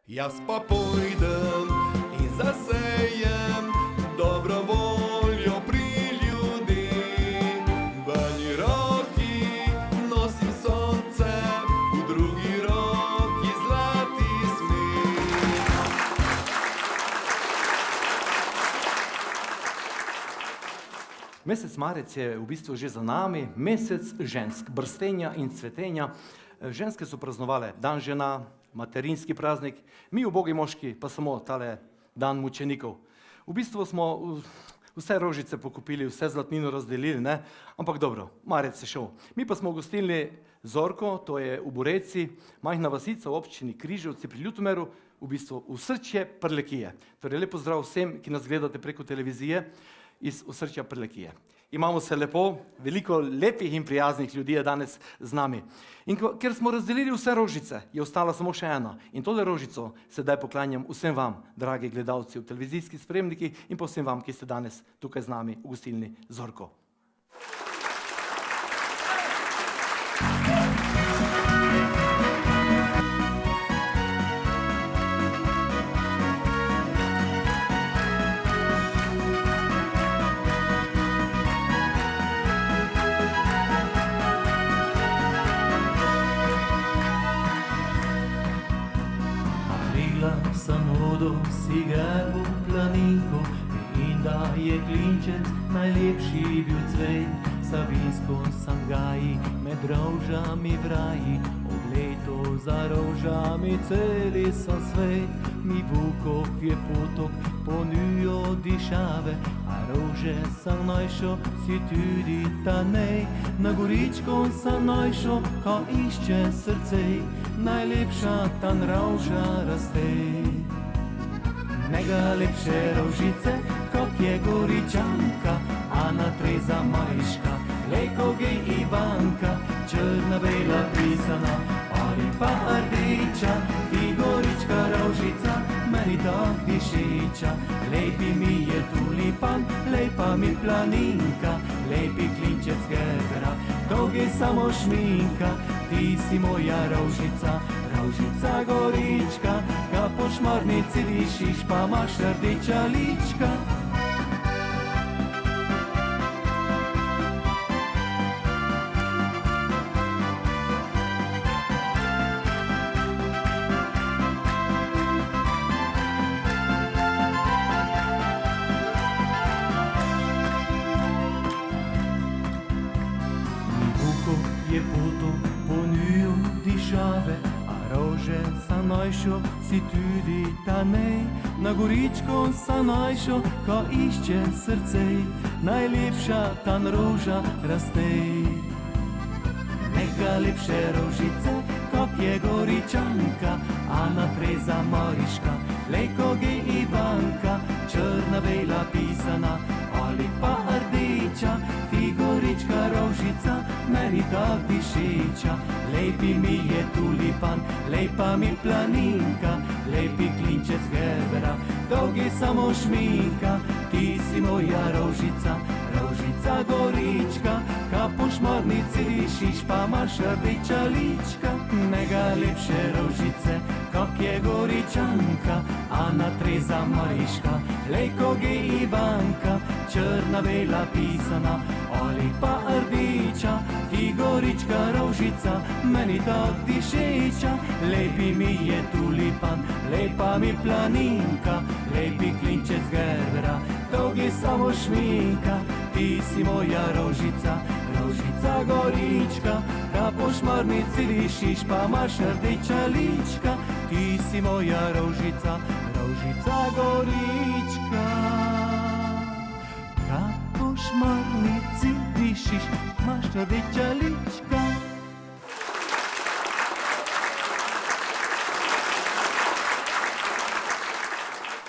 Jaz pa pojdem in zasejem dobro voljo pri ljudi. V eni roki nosim sonce, v drugi roki zlati smeh. Mesec marec je v bistvu že za nami, mesec žensk, brstenja in cvetenja. Ženske so praznovale dan žena, materinski praznik, mi ubogi moški pa samo tale dan mučenikov. V bistvu smo vse rožice pokupili, vse zlatnino razdelili, ne? Ampak dobro, marec je šel. Mi pa smo gostili Zorko, to je v Bureci, majhna vasica v občini Križevci pri Ljutomeru, v bistvu osrčje Prlekije. Torej lep pozdrav vsem, ki nas gledate preko televizije iz osrčja Prlekije. Imamo se lepo, veliko lepih in prijaznih ljudi je danes z nami. In ker smo razdelili vse rožice, je ostala samo še ena. In tole rožico sedaj poklanjam vsem vam, dragi gledalci v televizijskih spremnikih in pa vsem vam, ki ste danes tukaj z nami v gostilni Zorko. Si ga v planinku in da je klinčec najlepši bil cvet. Savinsko sam gaji, med rožami vraji, ogledo za rožami celi sam svet. Mi Vukov je potok, ponujo dišave, a rože sam najšo, si tudi ta nej. Na goričko sam najšo, ko išče srce, najlepša tan roža raste. Nega lepše rožice, kot je Goričanka, Ana Treza Mariška, Lejko Gej Ivanka, črna bela pisana, ali pa rdeča, ti Gorička rožica, meni tak dišeča. Lepi mi je tulipan, lepa mi planinka, lepi klinčec gebra, dolgi samo šminka, ti si moja rožica, rožica Gorička, ga po šmarnici dišiš, pa imaš rdeča lička. Vukov je potok, ponujo dišave, rože sa najšo, si tudi ta nej. Na goričko sa najšo, ko išče srce, najlepša tan roža raste. Neka lepše rožice, kot je Goričanka, Ana Treza Mariška, Lejko Gej Ivanka, črna bela pisana, ali pa rdeča, ti Gorička rožica, meni tak dišeča. Lepi mi je tulipan, lepa mi planinka, lepi klinčec gebra, dolgi samo šminka, ti si moja rožica, rožica Gorička, ka po šmarnici dišiš, pa imaš rdeča lička. Nega lepše rožice, kot je Goričanka, Ana Treza Mariška, Lejko Gej Ivanka, črna bela pisana, ali pa rdeča, ti Gorička rožica, meni tak dišeča. Lepi mi je tulipan, lepa mi planinka, lepi klinčec gebra, dolgi samo šminka, ti si moja rožica, rožica Gorička, ka po šmarnici dišiš, pa imaš rdeča lička. Ti si moja rožica, rožica Gorička, ka po šmarnici dišiš, imaš rdeča lička.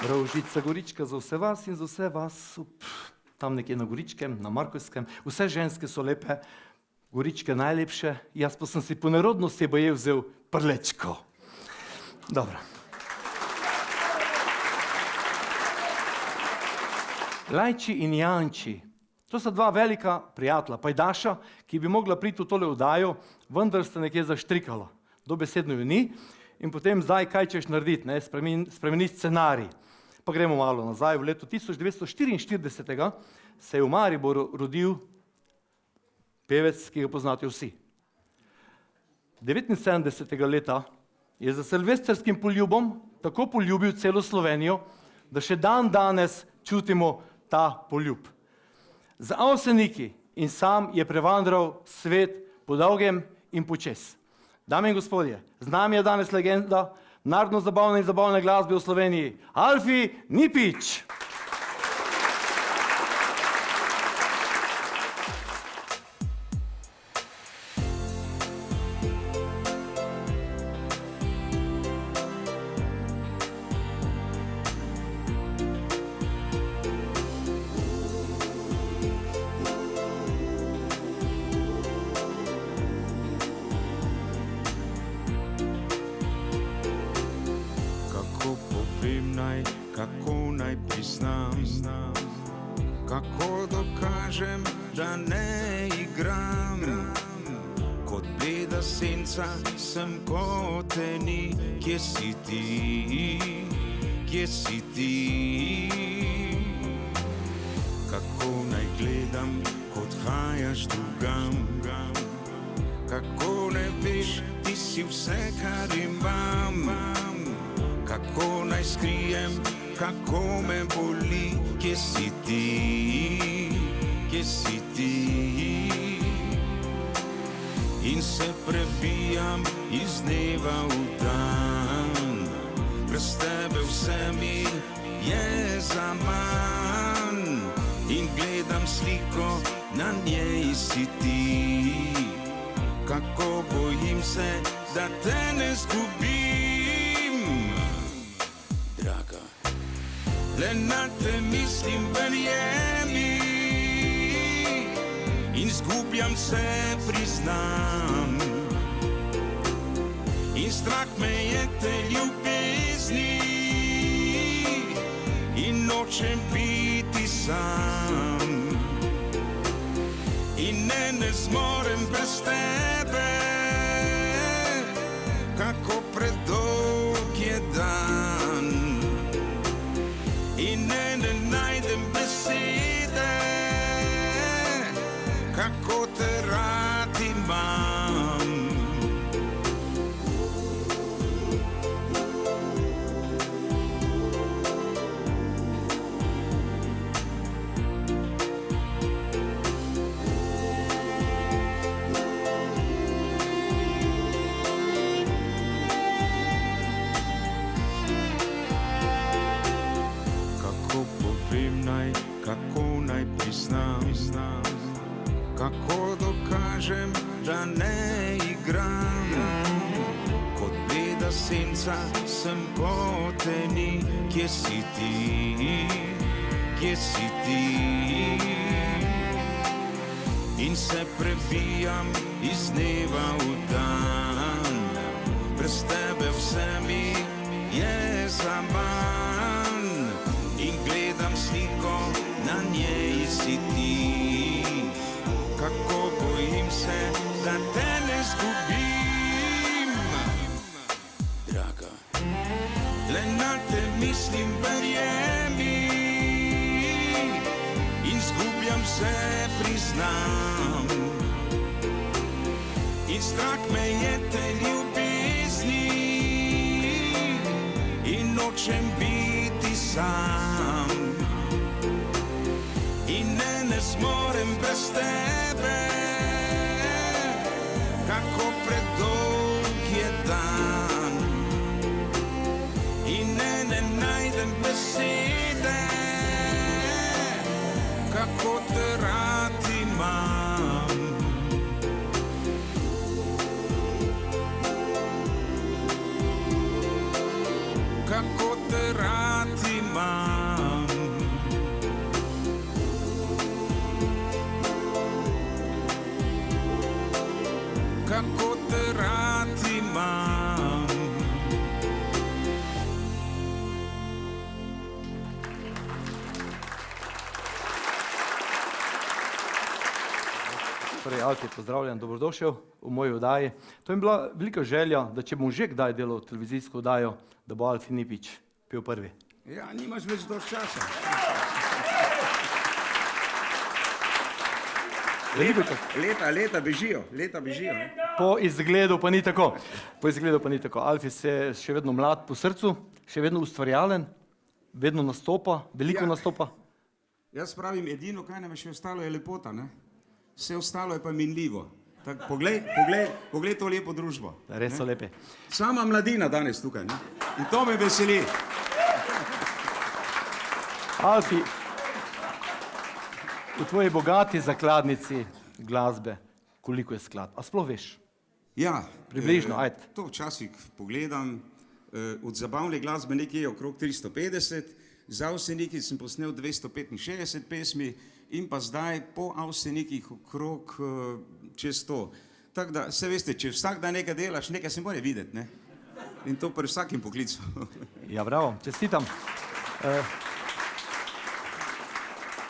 Rožica Gorička za vse vas in za vse vas tam nekje na Goričkem, na Markovskem. Vse ženske so lepe, Goričke najlepše, jaz pa sem si po nerodnosti baje vzel Prlečko. Dobro. Lajči in Janči, to sta dva velika prijatelja, pajdaša, ki bi mogla priti v tole vdajo, vendar sta nekje zaštrikala. Dobesedno jo ni in potem zdaj, kaj češ narediti, ne, spremeniti scenarij. Pa gremo malo nazaj, v letu 1944 se je v Mariboru rodil pevec, ki ga poznate vsi. 79. leta je za silvestrskim poljubom tako poljubil celo Slovenijo, da še dan danes čutimo ta poljub. Z Avseniki in sam je prevandral svet po dolgem in počez. Dame in gospodje, z nami je danes legenda narodno-zabavne in zabavne glasbe v Sloveniji, Alfi Nipič. Kako naj priznam, kako dokažem, da ne igram. Kot bleda senca sem, ko te ni, kje si ti, kje si ti. Kako naj gledam, kot hajaš drugam, kako ne veš, ti si vse, kar imam. Kako naj skrijem, kako me boli, kje si ti, kje si ti. In se prebijam iz dneva v dan, brez tebe vse mi je zaman. In gledam sliko, na njej si ti, kako bojim se, da te ne zgubim. Draga, le na te mislim, verjemi, in zgubljam se, priznam. In strah me je te ljubezni, in nočem biti sam. In ne zmorem brez tebe, kako predolg je dan. In ne najdem besede, kako te rad imam. Kako naj priznam, kako dokažem, da ne igram. Kot bleda senca sem, ko te ni, kje si ti, kje si ti. In se prebijam iz dneva v dan, brez tebe vse mi je zaman. In gledam sliko, na njej si ti, kako bojim se, da te ne zgubim. Draga, le na te mislim, verjemi, in zgubljam se, priznam. In strah me je te ljubezni, in nočem biti sam. In ne zmorem brez tebe, kako predolg je dan. In ne najdem besede, kako te rad imam. Kako te rad imam. Kako te rad imam. Torej, Alfi, pozdravljen, dobrodošel v moji oddaji. To je bila velika želja, da če bom že kdaj delal televizijsko oddajo, da bo Alfi Nipič pil prvi. Ja, nimaš več dovolj časa. Veliko čas. Leta bežijo, ne? Po izgledu pa ni tako. Alfi se še vedno mlad po srcu, še vedno ustvarjalen, vedno nastopa, veliko nastopa. Jaz pravim, edino, kaj nam je še ostalo, je lepota, ne? Vse ostalo je pa minljivo. Tak, poglej to lepo družbo. Res so lepi. Sama mladina danes tukaj, ne? In to me veseli. Alfi, v tvoji bogati zakladnici glasbe, koliko je sklad? A sploh veš? Ja. Približno, ajde. To včasih pogledam. Od zabavne glasbe nekje je okrog 350, za Avseniki sem posnel 265 pesmi in pa zdaj po Avsenikih okrog čez 100. Tako da, se veste, če vsak dan nekaj delaš, nekaj se mora videti, ne? In to pri vsakim poklicu. Ja, bravo, čestitam.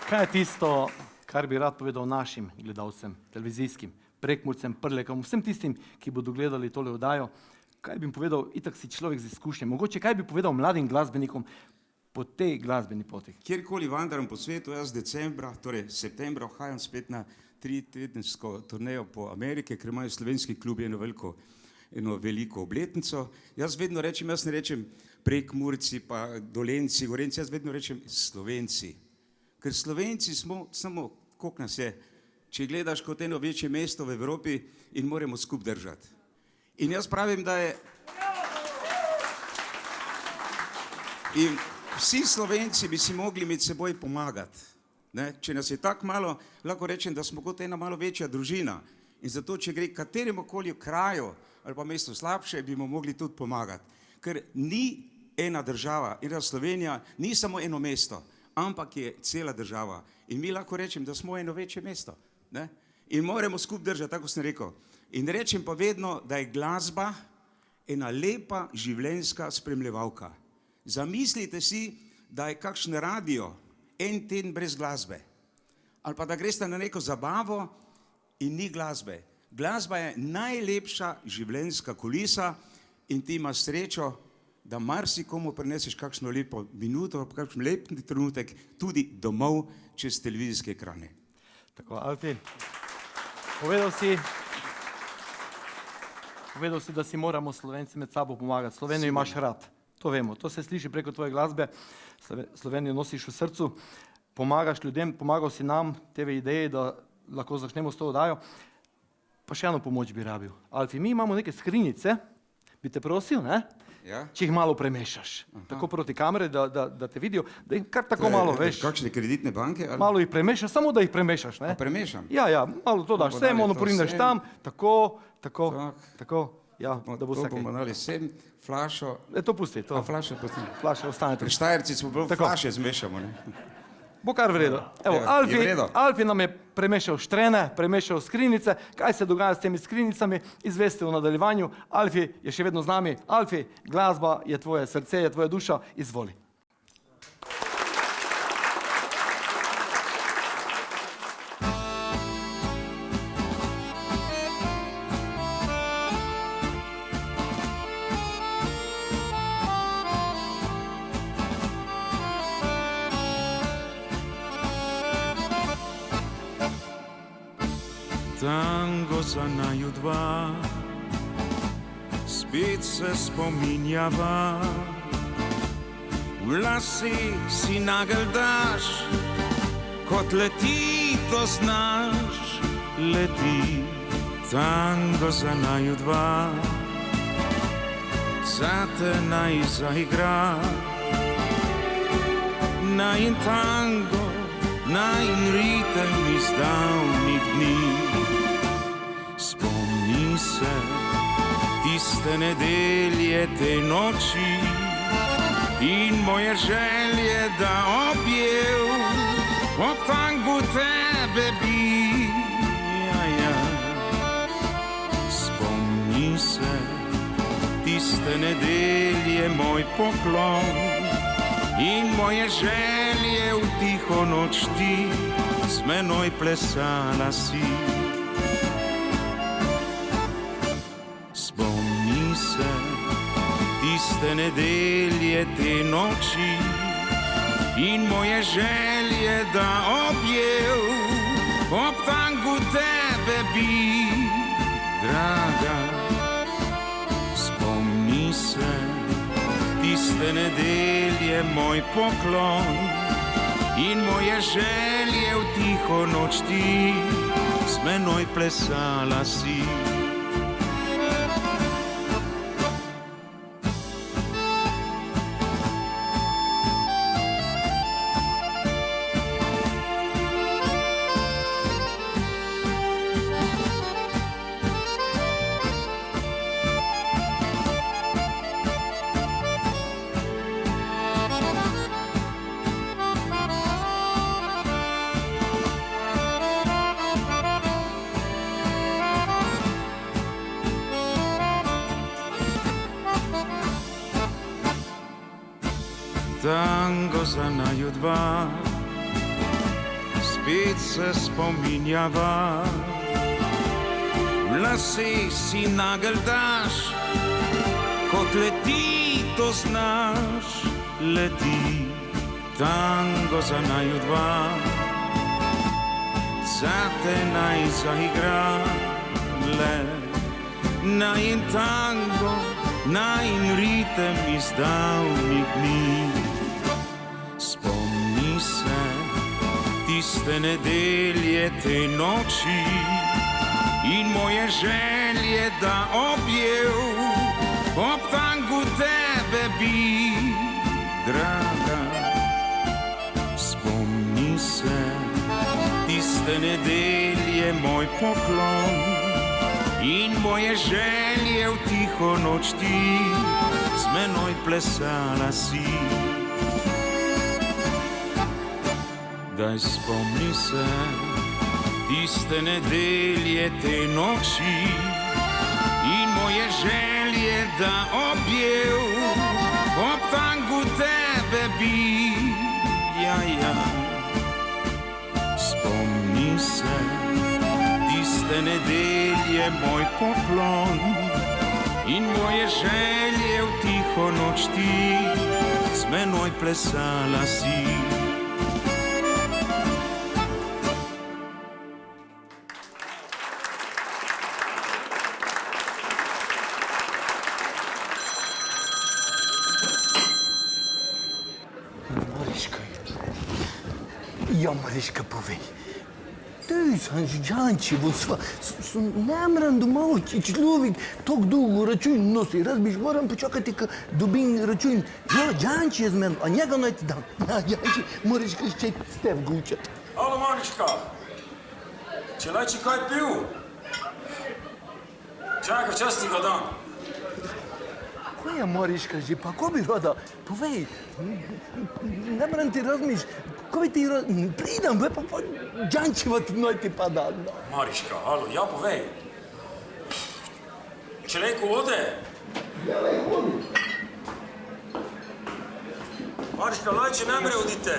Kaj je tisto, kar bi rad povedal našim gledalcem, televizijskim, Prekmurcem, Prlekom, vsem tistim, ki bodo gledali tole oddajo? Kaj bi jim povedal, itak si človek z izkušnjem, mogoče kaj bi povedal mladim glasbenikom po tej glasbeni poti? Kjerkoli vandaram po svetu, jaz decembra, torej septembra, hajam spet na 3-tedensko turnejo po Amerike, ker imajo slovenski klubi eno veliko obletnico. Jaz vedno rečem, jaz ne rečem Prekmurci, pa Dolenci, Gorenci, jaz vedno rečem Slovenci. Ker Slovenci smo samo, koliko nas je, če gledaš kot eno večje mesto v Evropi in moramo skupaj držati. In jaz pravim, da je... In vsi Slovenci bi si mogli med seboj pomagati. Če nas je tako malo, lahko rečem, da smo kot ena malo večja družina. In zato, če gre kateremu koli kraju ali pa mestu slabše, bi mu mogli tudi pomagati. Ker ni ena država, ena Slovenija, ni samo eno mesto, ampak je cela država. In mi lahko rečem, da smo eno večje mesto. In moramo skupaj držati, tako sem rekel. In rečem pa vedno, da je glasba ena lepa življenjska spremljevalka. Zamislite si, da je kakšen radio en teden brez glasbe. Ali pa da greste na neko zabavo in ni glasbe. Glasba je najlepša življenjska kulisa in ti imaš srečo, da marsikomu prineseš kakšno lepo minuto, kakšen lep trenutek tudi domov čez televizijske ekrane. Tako, Alfi, povedal si, da si moramo Slovenci med sabo pomagati. Slovenijo imaš rad, to vemo, to se sliši preko tvoje glasbe, Slovenijo nosiš v srcu, pomagaš ljudem, pomagal si nam, TV ideje, da lahko začnemo s to oddajo. Pa še eno pomoč bi rabil. Alfi, mi imamo neke skrinjice, bi te prosil, ne? Ja? Če jih malo premešaš, tako proti kamere, da te vidijo, da jih kar tako malo, veš. Kakšne kreditne banke? Ali? Malo jih premešaš, samo da jih premešaš, ne? A premešam? Ja, malo to daš, vse monoporineš tam, tako, ja, da bo vsake. To bomo dali sem, flašo. To pusti, to. A flašo pusti. Flaša ostane tu. Pri Štajerci smo prav flaše zmešamo, ne? Bo kar v redu. Evo, Alfi nam je premešal štrene, premešal skrinjice. Kaj se dogaja s temi skrinjicami, izveste v nadaljevanju. Alfi je še vedno z nami. Alfi, glasba je tvoje srce, je tvoja duša. Izvoli. Tango za naju dva, spet se spominjava. V lasi si nagel daš, kot leti to znaš. Leti, tango za naju dva, zate naj zaigra. Najin tango, najin ritem iz davnih dni. Spomni se tiste nedelje, te noči in moje želje, da objel ob tangu tebe bi. Spomni se tiste nedelje, moj poklon in moje želje, v tiho noč ti z menoj plesala si. tiste nedelje, te noči in moje želje, da objel ob tangu tebe bi, draga. Spomni se tiste nedelje, moj poklon in moje želje, v tiho noč ti s menoj plesala si. Tango za naju dva, spet se spominjava. V lase si nagel daš, kot leti, to znaš, leti. Tango za naju dva, zate naj zaigra, le najin tango, najin ritem iz davnih dni. Spomni se tiste nedelje, te noči in moje želje, da objel ob tangu tebe bi, draga. Spomni se tiste nedelje, moj poklon in moje želje, v tiho noč ti z menoj plesala si. Daj spomni se tiste nedelje, te noči in moje želje, da objel ob tangu tebe bi, ja, ja. Spomni se tiste nedelje, moj poklon in moje želje, v tiho noč ti z menoj plesala si. Ja, Mariška, povej. Ty, Sanžančevo, nemram domov, človek tako dolgo račun nosi. Razbiš, moram počakati, ko dobim račun. Ja, Janči je z menom, a njega naj ti dam. Ja, Janči, Mariška, še ste vgučat. Alo, Mariška, če leči kaj pil? Čakaj, čas ti ga dam. Ko je Mariška že, pa ko bi rada? Povej, nemram ti razmiš, ko bi ti pridem, pa Jančeva ti naj ti pa da. Mariška, alo, ja povej. Če lejko vode? Ja, lej vode. Mariška, lajče ne mere odite.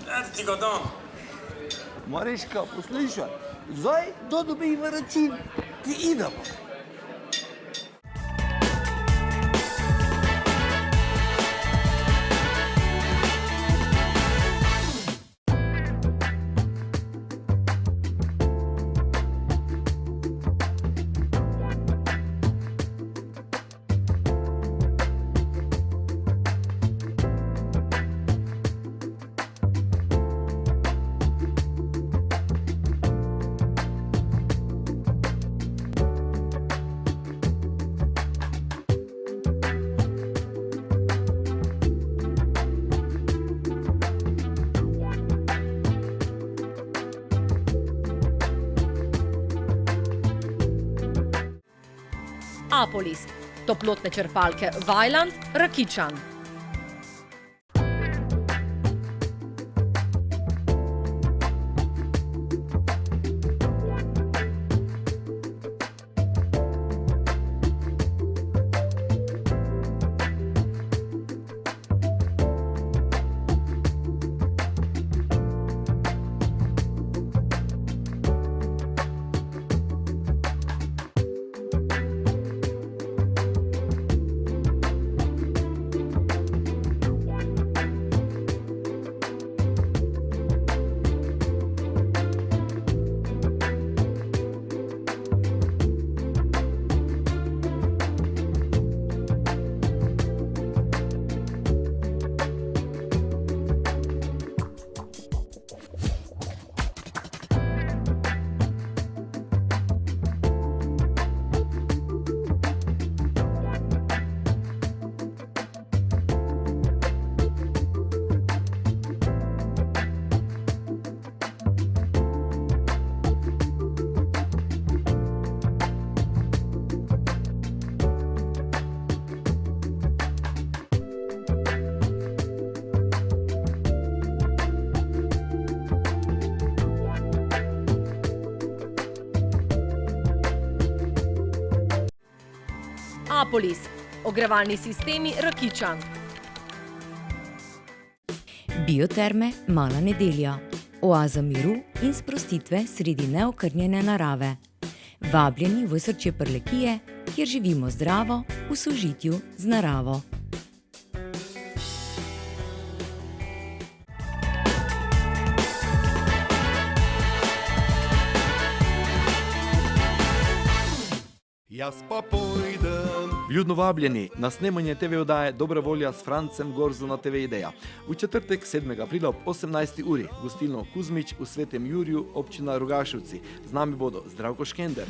Eto ti ga dam. Mariška, poslušaj, zdaj to dobi v račun, ti idemo. Apolis, toplotne črpalke Vajland, Rakičan. Metropolis. Ogrevalni sistemi Rakičan. Bioterme Mala Nedelja. Oaza miru in sprostitve sredi neokrnjene narave. Vabljeni v srce Prlekije, kjer živimo zdravo v sožitju z naravo. Jaz pa pojdem. Vljudno vabljeni na snemanje TV oddaje Dobra volja s Francem Gorzo na TV Ideja. V četrtek 7. aprila ob 18. uri gostilno Kuzmič v Svetem Juriju, občina Rogaševci. Z nami bodo Zdravko Škender,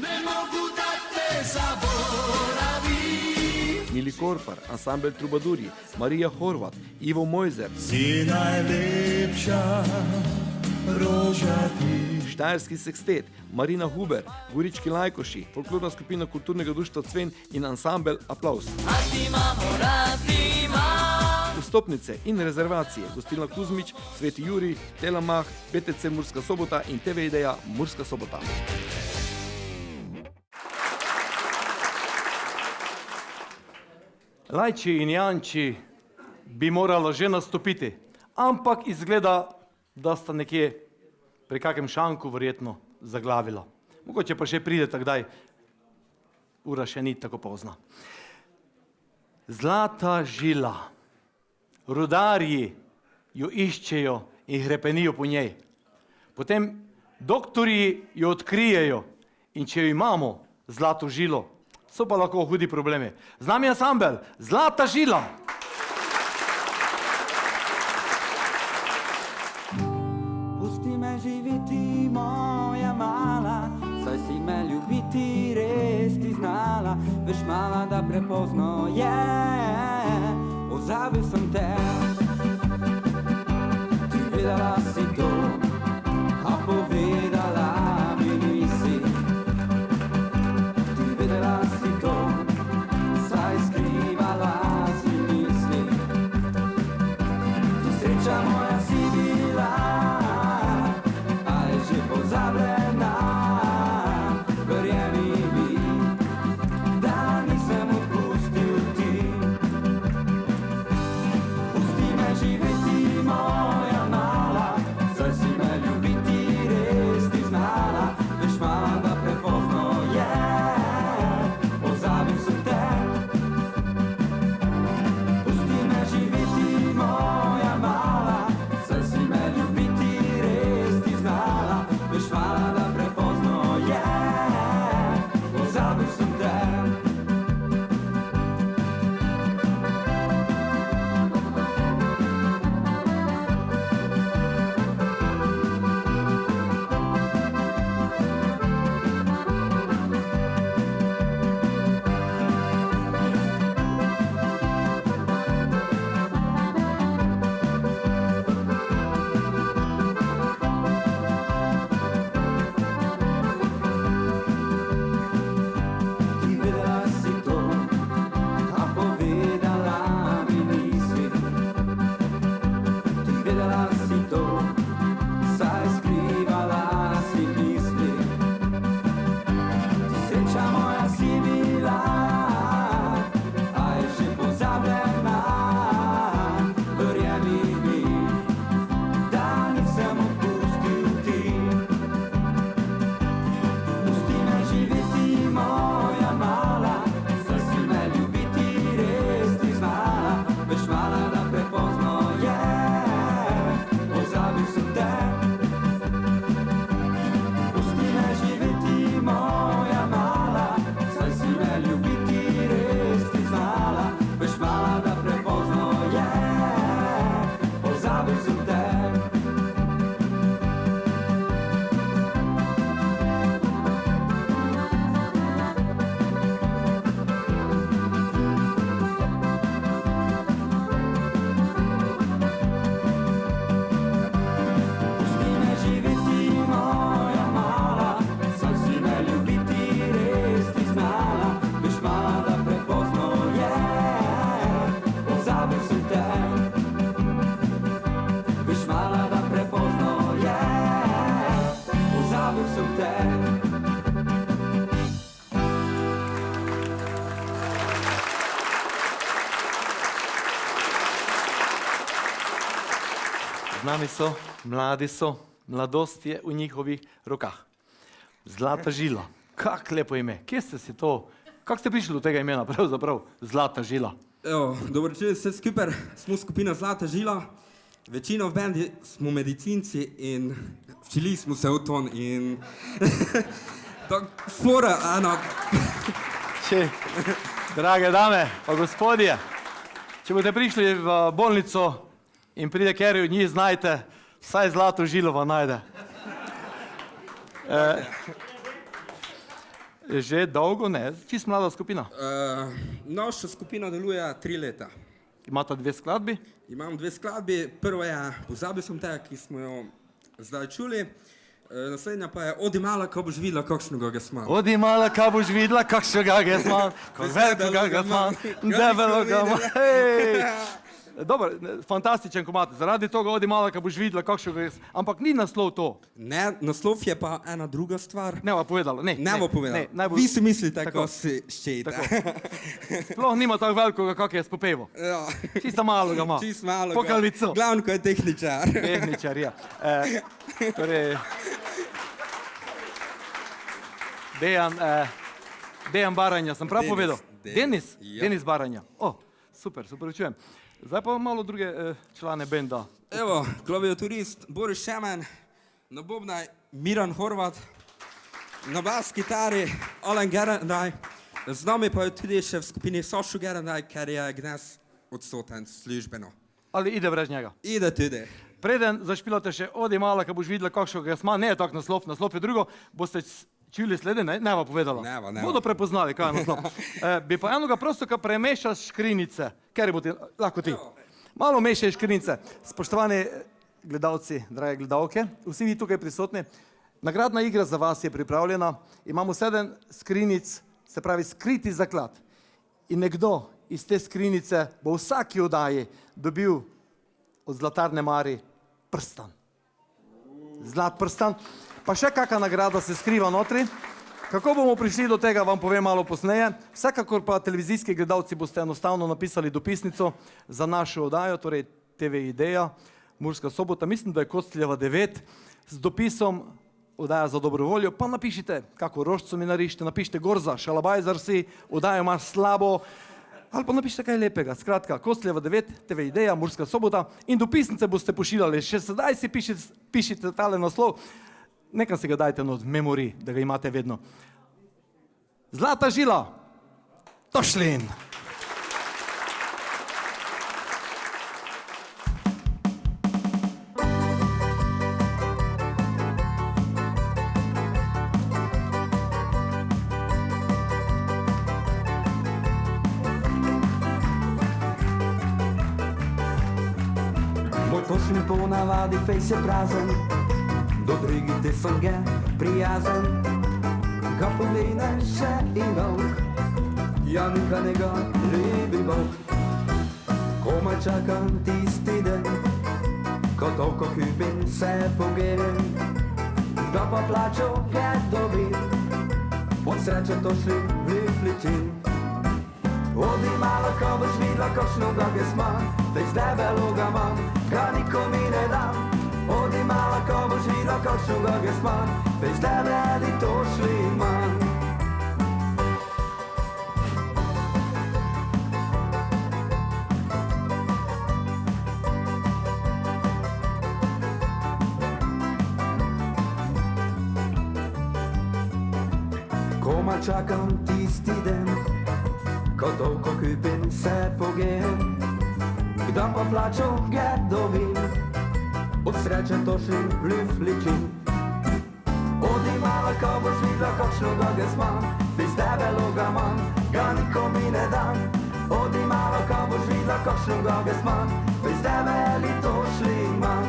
Mili Korpar, ansambel Trubadurji, Marija Horvat, Ivo Mojzer, Si najlepša roža ti. Štajerski sekstet, Marina Huber, Gorički Lajkoši, folklorna skupina kulturnega društva Cven in ansambel Aplavz. Vstopnice in rezervacije gostilna Kuzmič, Sveti Jurij, Telemach, PTC Murska Sobota in TV Ideja Murska Sobota. Lajči in Janči bi moralo že nastopiti, ampak izgleda, da sta nekje pri kakem šanku verjetno zaglavilo. Mogoče pa še pridete kdaj, ura še ni tako pozna. Zlata žila. Rudarji jo iščejo in hrepenijo po njej. Potem doktorji jo odkrijejo in če jo imamo, zlato žilo, so pa lahko hudi problemi. Z nami je ansambel Zlata žila. Pusti me živeti, moja mala, saj si me ljubiti res ti znala. Veš mala, da prepozno je, pozabil sem te. Ti vedela si to, a povedala mi nisi. Ti vedela si to, saj skrivala si misli. Ti sreča moja si bila, že pozabljena, verjemi mi, da nisem odpustil ti. Pusti me živeti, moja mala, saj si me ljubiti res ti znala. Veš mala, da prepozno je, pozabil sem te. Pusti me živeti, moja mala, nami so, mladi so, mladost je v njihovih rokah. Zlata žila. Kak lepo ime. Kje ste si to? Kako ste prišli do tega imena, pravzaprav? Zlata žila. Evo, dobro večer, vse skupaj smo skupina Zlata žila. Večina v bendi smo medicinci in včeli smo se v ton in tako fora, Drage dame pa gospodje, če boste prišli v bolnico in pride kjer od njih znajte, vsaj zlato žilo vam najde. Že dolgo ne, čisto mlada skupina. Naša skupina deluje 3 leta. Imata 2 skladbi? Imam 2 skladbi, prva je Pozabil sem te, ki smo jo zdaj čuli, naslednja pa je Odi mala, ko boš videla, kakšnega gesman. Odi mala, ko boš videla, kakšnega gesman, ko velikega gesman, debeloga man, hej! Dobro, fantastičen komad, zaradi toga Odi mala, ko boš videla, kakšnega gesman, ampak ni naslov to. Ne, naslov je pa ena druga stvar. Ne bo povedala, ne. Ne bo povedala. Vi si mislite, ko si ščejte. Sploh nima tako velikega, kak je spopevo. Ja. Čisto malo ga ima. Čisto malo ga. Pokalico. Glavno, ko je tehničar. Tehničar, ja. Torej, Dejan Baranja, sem prav povedal? Denis? Denis Baranja. O, super, se opravičujem. Zdaj pa malo druge člane benda. Evo, klaviaturist Boris Šemen, na bobnaj Miran Horvat, na bas kitari Alen Gerendaj, z nami pa je tudi še v skupini Sašo Gerendaj, ker je Gnes odsoten službeno. Ali ide brez njega? Ide tudi. Preden zašpilate še Odi mala, ko boš videla, kakšnega gesman, ne je tak naslov je drugo, boste čuli slede, ne bo povedala. Neva. Bodo prepoznali, kaj je naslov. Bi pa enoga prosto, ko premešaš škrinice, ker bo ti, lahko ti. Malo mešaj škrinice. Spoštovani gledalci, drage gledalke, vsi vi tukaj prisotni, nagradna igra za vas je pripravljena. Imamo 7 skrinic, se pravi skriti zaklad. In nekdo iz te skrinice bo v vsaki oddaji dobil od Zlatarne Mari prstan. Zlat prstan. Pa še kakšna nagrada se skriva notri. Kako bomo prišli do tega, vam povem malo posneje. Vsekakor pa televizijski gledalci boste enostavno napisali dopisnico za našo oddajo, torej TV Ideja, Murska Sobota, mislim, da je Kostljeva 9, z dopisom oddaja za dobro voljo, pa napišite, kako rožco mi narišite, napišite Gorza, Šalabajzar si, oddajo imaš slabo, ali pa napišite kaj lepega. Skratka, Kostljeva 9, TV Ideja, Murska Sobota in dopisnice boste pošiljali. Še sedaj si pišite tale naslov, nekam si ga dajte od memorij, da ga imate vedno. Zlata žila, Tošlin. Moj Tošlin po navadi fejs je prazen, do drugih te sem ga prijazen, ga pogleda še in dolg, ja nika njega ljubi Bog. Komaj čakam tisti den, ko toliko ljubim se pogledam, da pa plačo ga dobim, od sreče Tošlin vlifličim. Odi malo, ko boš videla, kakšnega gesman, fejs debeloga imam, ga nikomu ne dam. Odi mala, ko boš videla, kakšnega gesman, fejs debeli Tošlin imam. Komaj čakam tisti den, ko toliko kupim se pogejem, kdaj pa plačo ga dobim, od sreče Tošlin vlifličim. Odi mala, ko boš videla, kakšnega gesman, fejs debeloga imam, ga nikomu ne dam. Odi mala, ko boš videla, kakšnega gesman, fejs debeli Tošlin imam.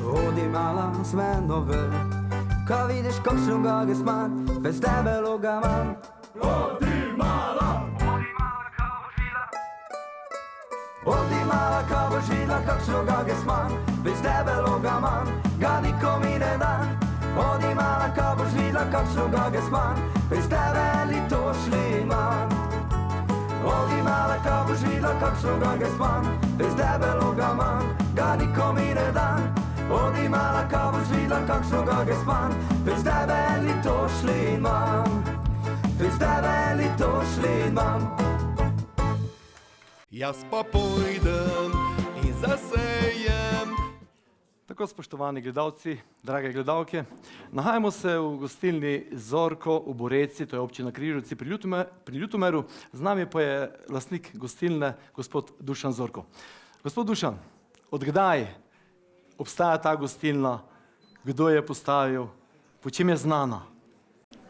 Odi mala, sve nove, ko vidiš kakšnega gesman, fejs debeloga imam. Odi mala, ko boš videla, odi mala, ko boš videla, kakšnega gesman, fejs debeloga imam, ga nikom mine dan. Odi mala, ko boš videla, kakšnega gespan, bez tebe li to šli manj. Odi mala, ko boš videla, kakšnega gespan, bez debeloga manj, ga nikom mine dan. Odi mala, ko boš videla, kakšnega gespan, bez tebe li to šli manj, bez tebe li to šli manj. Jaz pa pojdem in zasejem. Tako, spoštovani gledalci, drage gledalke, nahajamo se v gostilni Zorko v Boreci, to je občina Križevci pri Ljutomeru. Z nami pa je lastnik gostilne, gospod Dušan Zorko. Gospod Dušan, od kdaj obstaja ta gostilna, kdo je postavil, po čem je znana?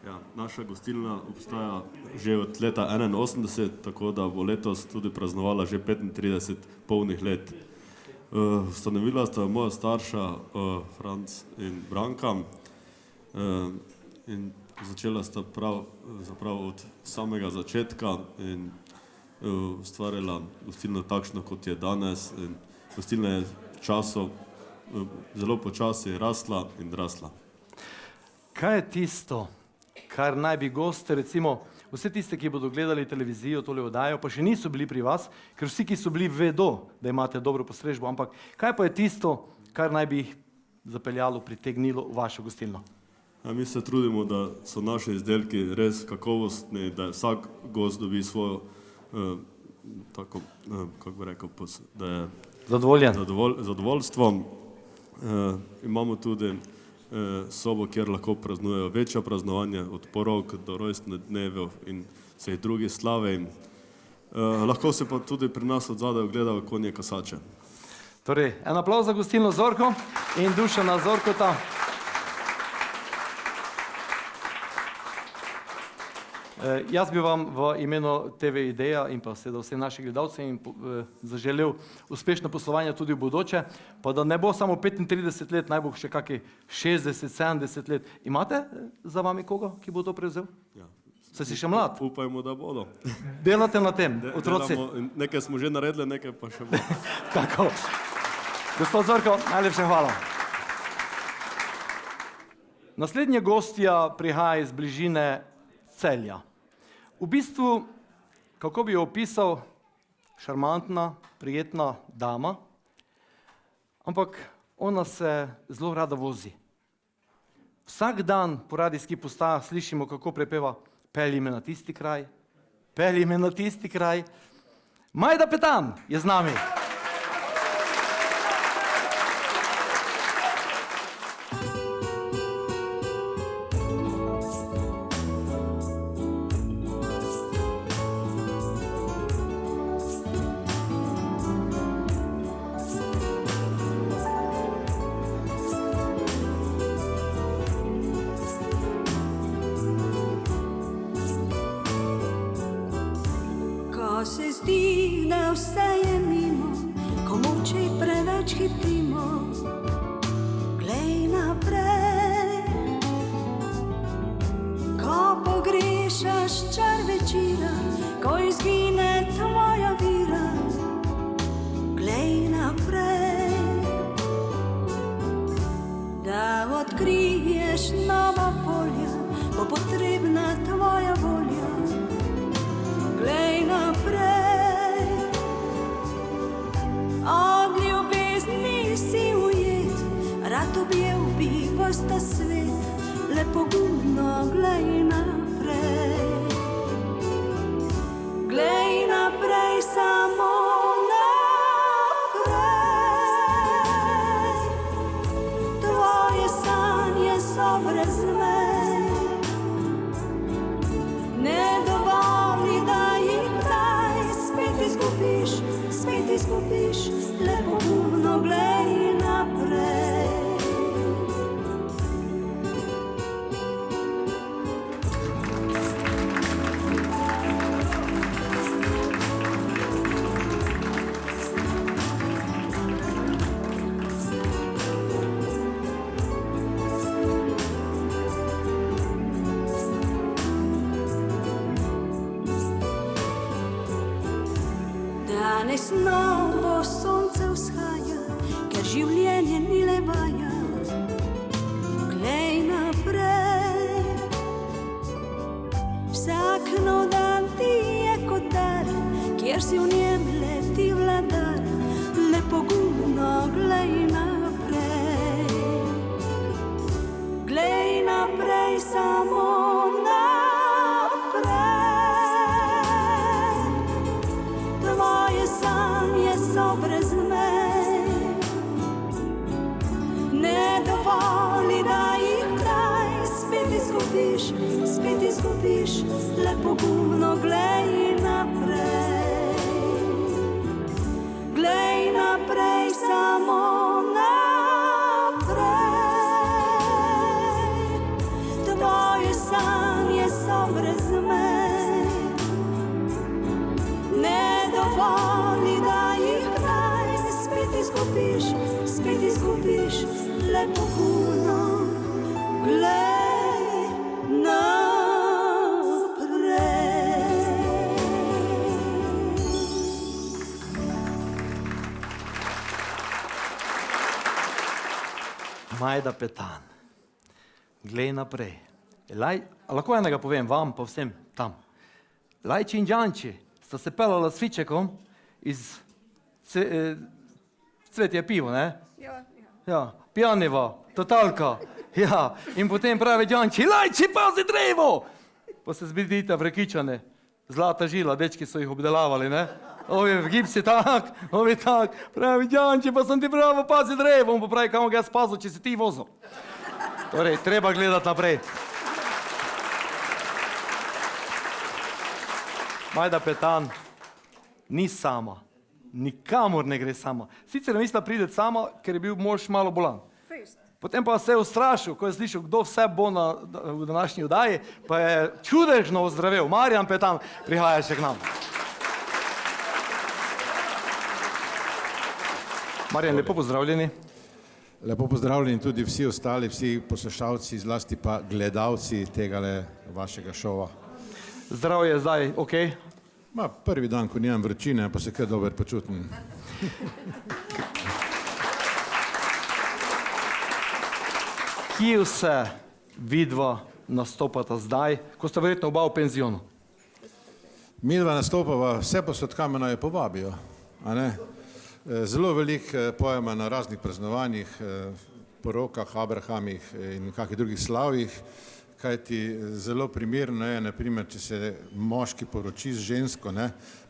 Ja, naša gostilna obstaja že od leta 1981, tako da bo letos tudi praznovala že 35 polnih let. Ustanovila sta moja starša Franc in Branka in začela sta zapravo od samega začetka in ustvarjala gostilno takšno, kot je danes. In gostilna je časov zelo počasi rasla in rasla. Kaj je tisto, kar naj bi goste, recimo vse tiste, ki bodo gledali televizijo, tole oddajo, pa še niso bili pri vas, ker vsi, ki so bili, vedo, da imate dobro postrežbo, ampak kaj pa je tisto, kar naj bi jih zapeljalo, pritegnilo v vašo gostilno? Ja, mi se trudimo, da so naši izdelki res kakovostni, da vsak gost dobi svojo, tako, kako bi rekel, da je zadovoljstvo. Imamo tudi sobo, kjer lahko praznujejo večja praznovanja, od porok do rojstnih dnev in vseh drugih slavej. Lahko se pa tudi pri nas od zadaj ogledajo konje kasače. Torej, en aplavz za gostilno Zorko in Dušana Zorkota. Jaz bi vam v imenu TV Ideja in pa seveda vsem naših gledalcev zaželel uspešno poslovanje tudi v bodoče, pa da ne bo samo 35 let, naj bo še kakih 60, 70 let. Imate za vami koga, ki bo to prevzel? Ja. Ste si še mlad? Upajmo, da bodo. Delate na tem, otroci? Nekaj smo že naredili, nekaj pa še bo. Tako. Gospod Zorko, najlepša hvala. Naslednja gostja prihaja iz bližine Celja. V bistvu, kako bi jo opisal, šarmantna, prijetna dama, ampak ona se zelo rada vozi. Vsak dan po radijskih postajah slišimo, kako prepeva pelji me na tisti kraj, pelji me na tisti kraj. Majda Petan je z nami. Se zdi, da vse je mimo, ko moči preveč hitimo. Glej naprej, ko pogrešaš čar večera, ko izgine tvoja vira. Glej naprej, da odkriješ nova polja, bo potrebna tvoja volja. Glej naprej, od ljubezni si ujet, rad objel bi ves ta svet, le pogumno glej naprej. Glej naprej, samo naprej, tvoje sanje so brez mej. Ne dovoli, da spet izgubiš, le pogumno glej naprej. Danes novo sonce vzhaja, ker življenje ni le vaja. ne dovoli, da jih kdaj spet izgubiš, le pogumno glej naprej. Glej naprej, samo naprej. Tvoje sanje so brez mej. Ne dovoli, da jih kdaj spet izgubiš, le pogumno glej naprej. Majda Petan, glej naprej. Lahko enega povem vam, pa vsem tam. Lajči in Đanči sta se pelala s Fičekom iz Cvetje pivo, ne? Ja, pijaniva, totalka. Ja, in potem pravi Đanči, Lajči, pazi drevo! Pa se zbudita v Rekičane, zlata žila, dečki so jih obdelavali, ne? Ovi v gipsi tak, ovi tak, pravi Đanči, pa sem ti pravo, pazi drevo, on pa pravi, kamo ga jaz pazil, če si ti vozil. Torej, treba gledati naprej. Majda Petan ni sama, nikamor ne gre sama. Sicer je mislila priti sama, ker je bil mož malo bolan. Potem pa se je ustrašil, ko je slišal, kdo vse bo v današnji oddaji, pa je čudežno ozdravel. Marjan Petan prihaja še k nam. Marjan, lepo pozdravljeni. Lepo pozdravljeni tudi vsi ostali, vsi poslušalci, zlasti pa gledalci tegale vašega šova. Zdravje je zdaj, okej? Prvi dan, ko nimam vročine, pa se kaj dober počutim. Kje vse vidva nastopata zdaj, ko sta verjetno oba v penzionu? Midva nastopava vse posod, kam naj jo povabijo. Zelo veliko pojema na raznih praznovanjih, porokah, abrahamih in kakih drugih slavjih, kajti zelo primerno je, naprimer, če se moški poroči z žensko,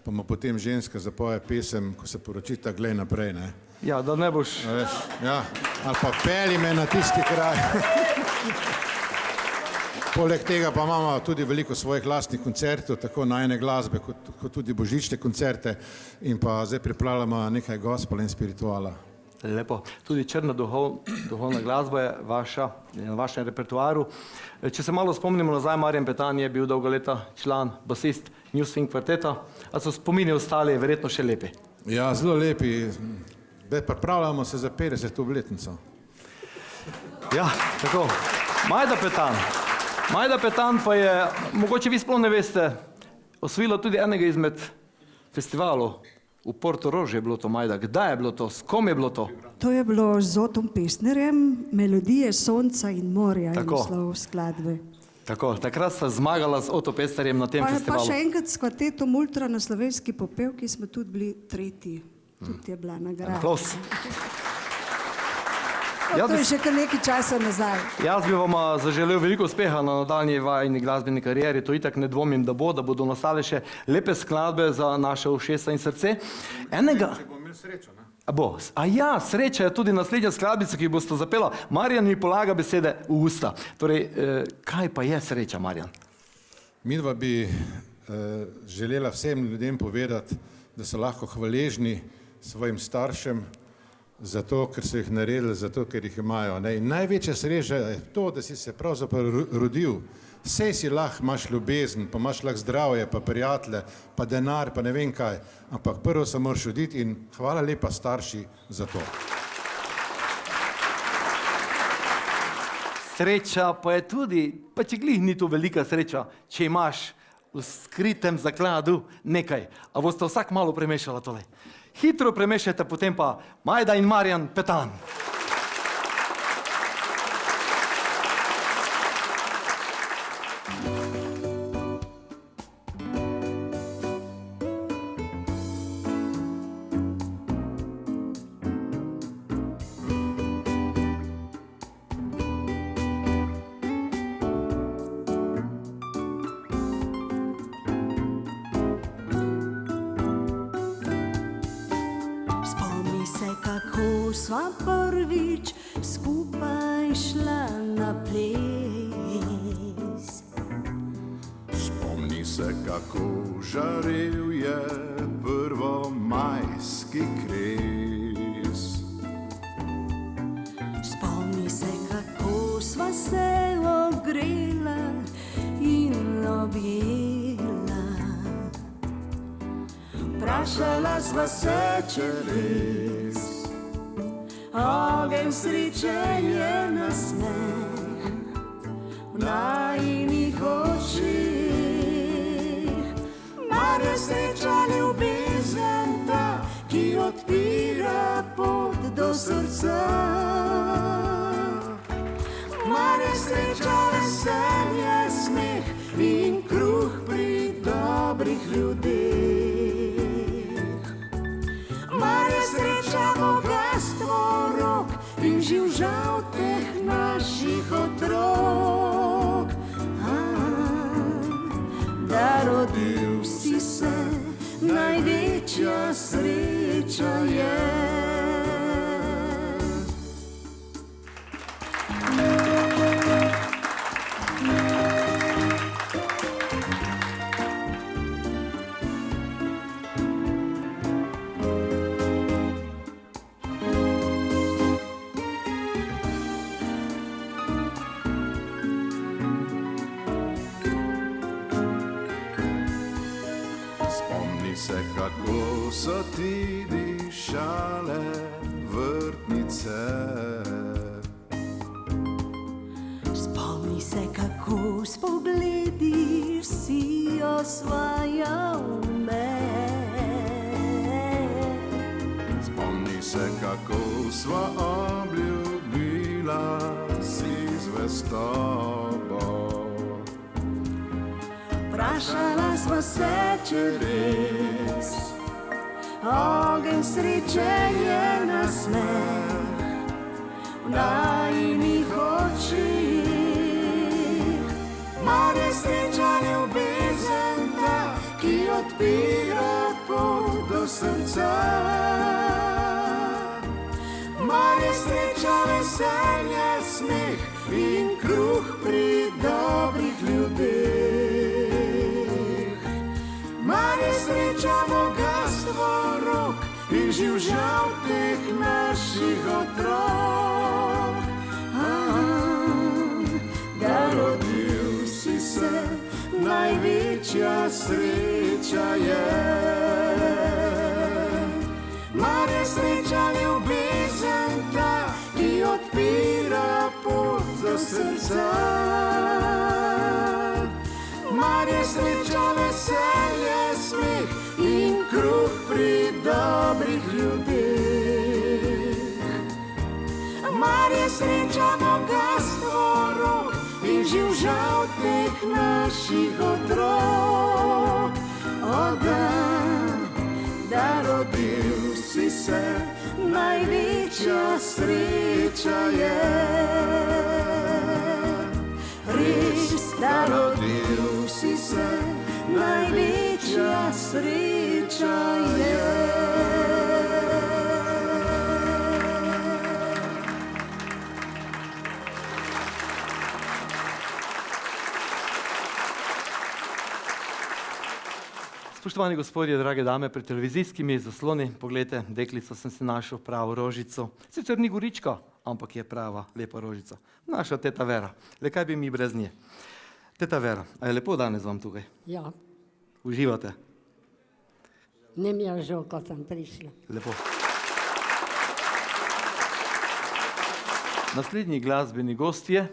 pa mu potem ženska zapoje pesem, ko se poročita, glej naprej. Ja, da ne boš... Ali pa peli me na tisti kraj. Poleg tega pa imamo tudi veliko svojih lastnih koncertov, tako najine glasbe, kot tudi božične koncerte in pa zdaj pripravljamo nekaj gospola in spirituala. Lepo. Tudi črna duhovna glasba je vaša, na vašem repertoaru. Če se malo spomnimo nazaj, Marjan Petan je bil dolgo leta član, basist New Swing kvarteta, a so spomini ostali verjetno še lepi. Ja, zelo lepi. Pripravljamo se za 50. obletnico. Ja, tako. Majda Petan pa je, mogoče vi sploh ne veste, osvojila tudi enega izmed festivalov. V Portorožu je bilo to, Majda. Kdaj je bilo to? S kom je bilo to? To je bilo z Otom Pestnerjem, Melodije sonca in morja in naslov skladbe. Tako, takrat sta zmagala z Otom Pestnerjem na tem festivalu. Pa še enkrat s kvartetom Ultra na slovenski popevki smo tudi bili tretji. Tudi je bila nagrada. Aplavz. To je še kar nekaj časa nazaj. Jaz bi vam zaželel veliko uspeha na nadaljnji vajni glasbeni karieri, to itak ne dvomim, da bodo nastale še lepe skladbe za naše ušesa in srce. Če bomo imeli srečo, ne? Ja, sreča je tudi naslednja skladbica, ki boste zapela. Marjan mi polaga besede v usta. Torej, kaj pa je sreča, Marjan? Midva bi želela vsem ljudem povedati, da so lahko hvaležni svojim staršem, zato, ker so jih naredili, zato, ker jih imajo. In največja sreča je to, da si se pravzaprav rodil. Sej si lahko imaš ljubezen, pa imaš lahko zdravje, pa prijatelje, pa denar, pa ne vem kaj. Ampak prvo se moraš roditi in hvala lepa starši za to. Sreča pa je tudi, pa če glih ni to velika sreča, če imaš v skritem zakladu nekaj. A boste vsak malo premešala tole. Hitro premešajte, potem pa Majda in Marjan Petan. Sva prvič skupaj kako žarel je prvomajski kres. Spomni se, kako sva se ogrela in objela. Vprašala sva se, če res ogenj sreče je nasmeh v najinih očeh. Mar je sreča ljubezen ta, ki odpira pot do srca? Mar je sreča veselje, smeh in kruh pri dobrih ljudeh? Mar je sreča bogastvo rok in živžav teh naših otrok? Da rodil si se, največja sreča je. Se kako so ti dišale vrtnice. Spomni se, kako s pogledi si osvajal me. Spomni se, kako sva obljubila si zvestobo. Vprašala sva se, če res ogenj sreče je nasmeh v najinih očeh. Mar je sreča ljubezen ta, ki odpira pot do srca? Mar je sreča veselje, smeh in kruh pri dobrih ljudeh? Mar je sreča bogastvo rok in živžav teh naših otrok? Da rodil si se, največja sreča je. Mar je sreča ljubezen ta, ki odpira pot do srca? Mar je sreča veselje, smeh in kruh pri dobrih ljudeh? Mar je sreča bogastvo rok in živžav teh naših otrok? Da rodil si se, največja sreča je. Res, da rodil si se, največja sreča je. Spoštovani gospodje, drage dame, pred televizijskimi zasloni, poglejte, deklico sem si našel, pravo rožico. Sicer ni Gorička, ampak je prava, lepa rožica. Naša teta Vera. Le kaj bi mi brez nje? Teta Vera, a je lepo danes vam tukaj? Ja. Uživate? Ne mi je žal, ko sem prišla. Lepo. Naslednji glasbeni gostje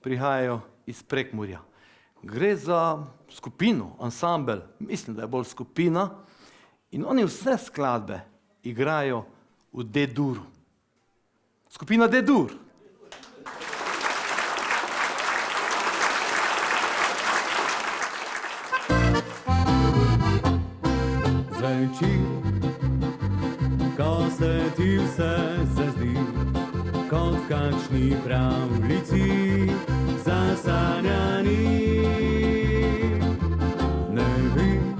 prihajajo iz Prekmurja. Gre za skupino, ansambel, mislim, da je bolj skupina, in oni vse skladbe igrajo v D-duru. Skupina D-dur. Zvečer, ko se ti vse zazdi, kot v kakšni pravljici zasanjani. Ne vem,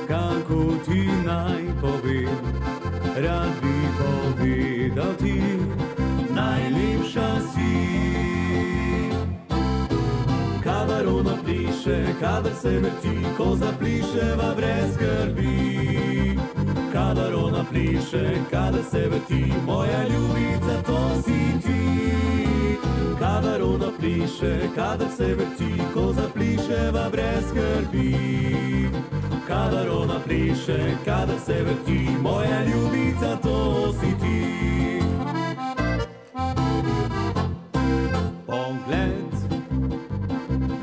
kako ti naj povem, rad bi povedal ti, najlepša si. Kavarona pliše, kadar se vrti, ko zapliševa brez skrbi. Kadar ona pliše, kadar se vrti, moja ljubica, to si ti. Kadar ona pliše, kadar se vrti, ko zapliševa brez skrbi. Kadar ona pliše, kadar se vrti, moja ljubica, to si ti. Pogled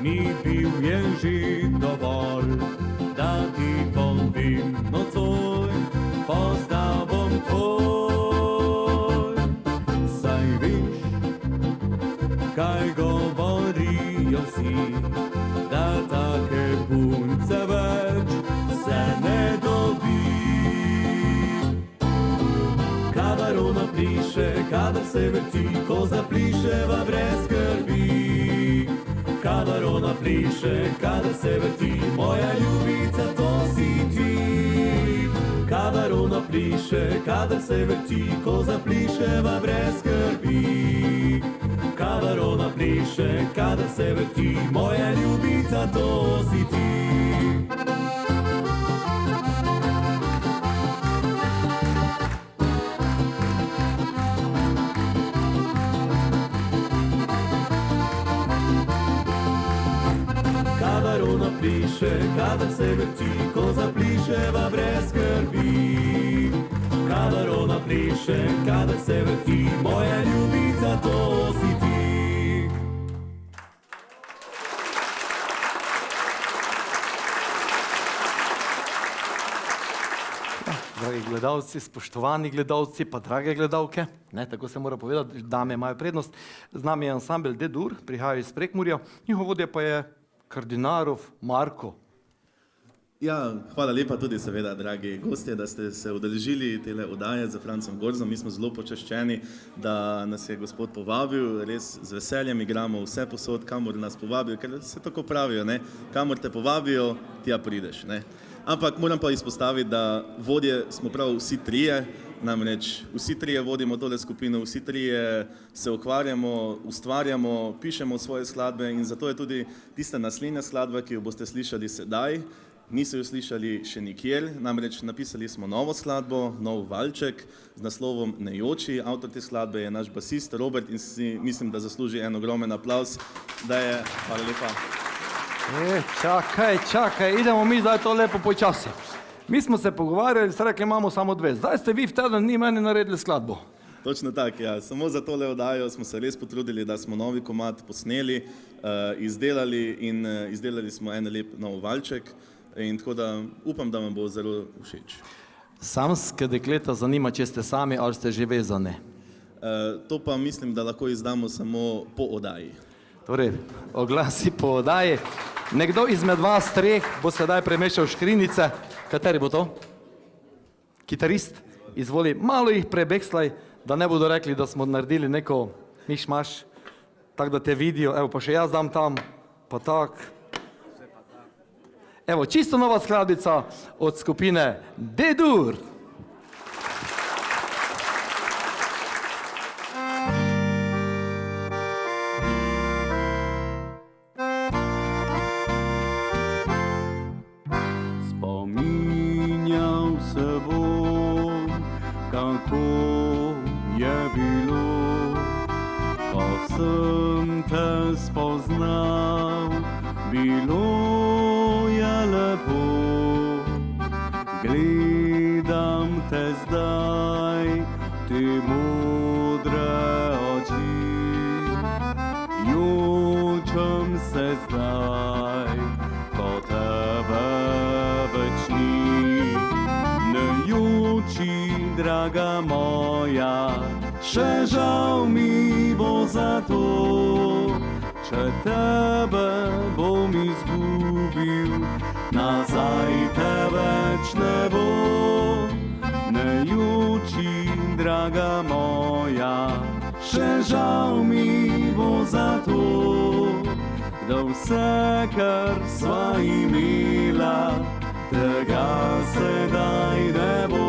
mi bil je že dovolj, da ti povem nocoj, postal bom tvoj. Saj veš, kaj govorijo vsi, da take punce več se ne dobi. Kadar ona pliše, kadar se vrti, ko zapliševa brez skrbi. Kadar ona pliše, kadar se vrti, moja ljubica, to si ti. Kadar ona pliše, kadar se vrti, ko zapliševa brez skrbi. Kadar ona pliše, kadar se vrti, moja ljubica, to si ti. Kadar ona pliše, kadar se vrti, ko zapliševa brez skrbi. Kadar ona pliše, kadar se vrti, moja ljubica, to si ti. Dragi gledalci, spoštovani gledalci, pa drage gledalke, ne, tako se mora povedati, dame imajo prednost. Z nami je ansambel D-dur, prihajajo iz Prekmurja, njihov vodja pa je Kardinarov Marko. Ja, hvala lepa tudi seveda, dragi gostje, da ste se udeležili tele oddaje za Francom Gorzom. Mi smo zelo počaščeni, da nas je gospod povabil, res z veseljem igramo vse posod, kamor nas povabijo, ker se tako pravijo, ne, kamor te povabijo, tja prideš, ne. Ampak moram pa izpostaviti, da vodje smo prav vsi trije, namreč vsi trije vodimo tole skupino, vsi trije se ukvarjamo, ustvarjamo, pišemo svoje skladbe in zato je tudi tista naslednja skladba, ki jo boste slišali sedaj, niso jo slišali še nikjer, namreč napisali smo novo skladbo, nov valček z naslovom Nejoči. Avtor te skladbe je naš basist Robert in si mislim, da zasluži en ogromen aplavz, da je, hvala lepa. Čakaj, idemo mi zdaj to lepo počasi. Mi smo se pogovarjali, ste rekli, imamo samo dve. Zdaj ste vi v teden dni meni naredili skladbo. Točno tako, ja. Samo za tole oddajo smo se res potrudili, da smo novi komad posneli, izdelali in izdelali smo en lep nov valček in tako da upam, da vam bo zelo všeč. Samske dekleta zanima, če ste sami ali ste že vezane. To pa mislim, da lahko izdamo samo po oddaji. Torej, oglasi po oddaji. Nekdo izmed vas treh bo sedaj premešal škrinjice. Kateri bo to? Kitarist? Izvoli, malo jih prebekslaj, da ne bodo rekli, da smo naredili neko miš-maš, tako da te vidijo. Evo, pa še jaz dam tam, pa tak. Evo, čisto nova skladbica od skupine D-dur. Spoznal, bilo je lepo, gledam te zdaj, te modre oči, jočem se zdaj, ko tebe več ni. Ne joči, draga moja, še žal mi bo za to, če tebe bom izgubil, nazaj te več ne bo. Ne joči, draga moja, še žal mi bo za to, da vse, kar sva imela, tega sedaj ne bo.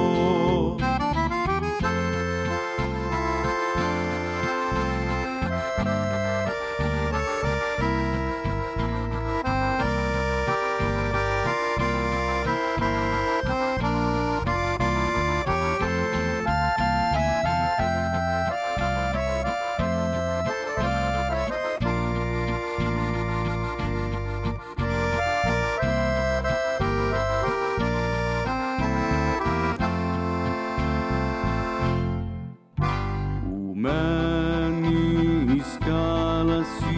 iskala si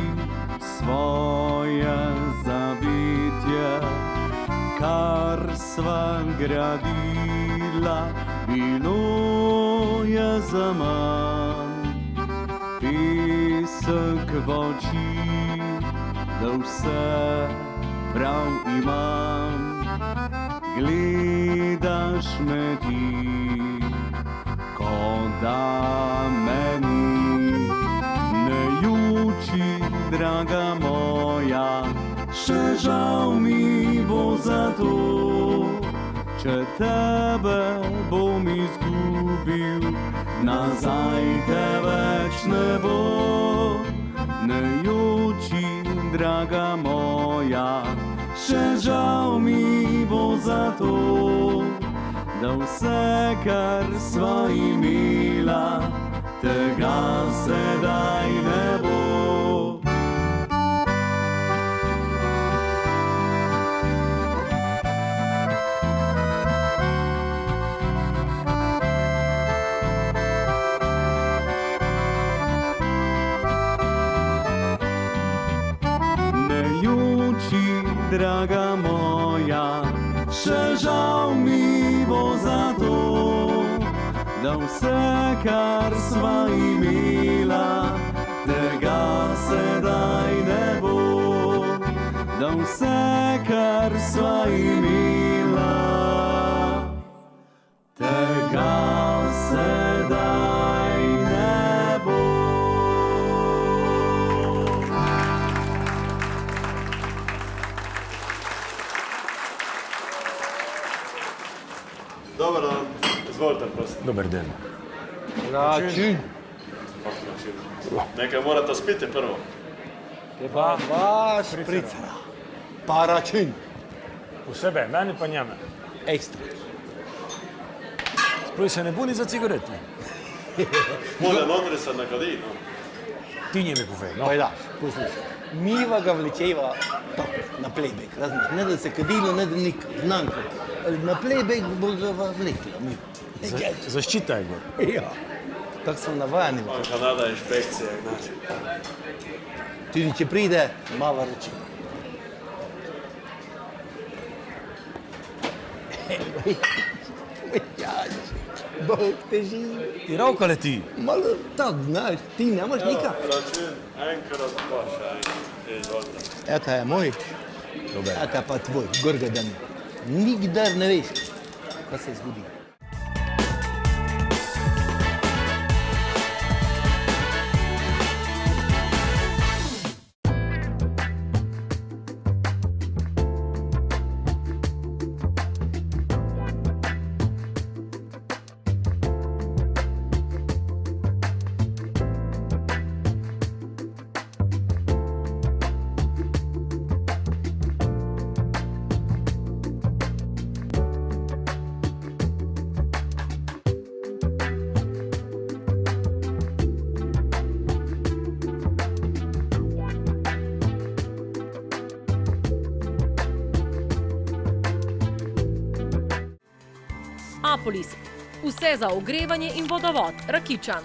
svoje zavetje, kar sva gradila, bilo je zaman. Pesek v oči, da vse prav imam. Gledaš me ti, kot da meni ne juči, draga moja, še žal mi bo za to, če tebe bom izgubil, nazaj te več ne bo. Ne juči, draga moja, še žal mi bo za to, da vse, kar sva imela, tega sedaj ne bo. Ne juči, draga moja, še žal mi bo za to, da vse, kar sva imela, tega sedaj ne bo. Da vse, kar sva imela, tega sedaj ne bo. Dobar dan, izvolite, prosim. Dober dan. Račun. Nekaj morate spiti prvo. Pa vaš pricara. Pa račun. Posebej, meni pa njeme. Ekstra. Sploh se ne buni za cigarete. Mole notri se ne kadi, no. Ti njemi povej, no. Pojdaš, poslušaj. Miva ga vlečeva tako, na playback, razumeš? Ne da se kadilo, ne da nikam, znanko. Na playback bo ga vlekla, Miva. Zaščita je gor. Ja, tako smo navajeni. Kanada inšpekcija, znači. Tudi če pride, mava reči. Bog te živi. Ti ravka leti. Malo tako, znaš, ti nemaš nikak. Račun, enkrat pa še izvolite. Eta je moj, eta pa tvoj, gorga dan. Nikdar ne veš, kaj se zgodi. Apolis. Vse za ogrevanje in vodovod. Rakičan.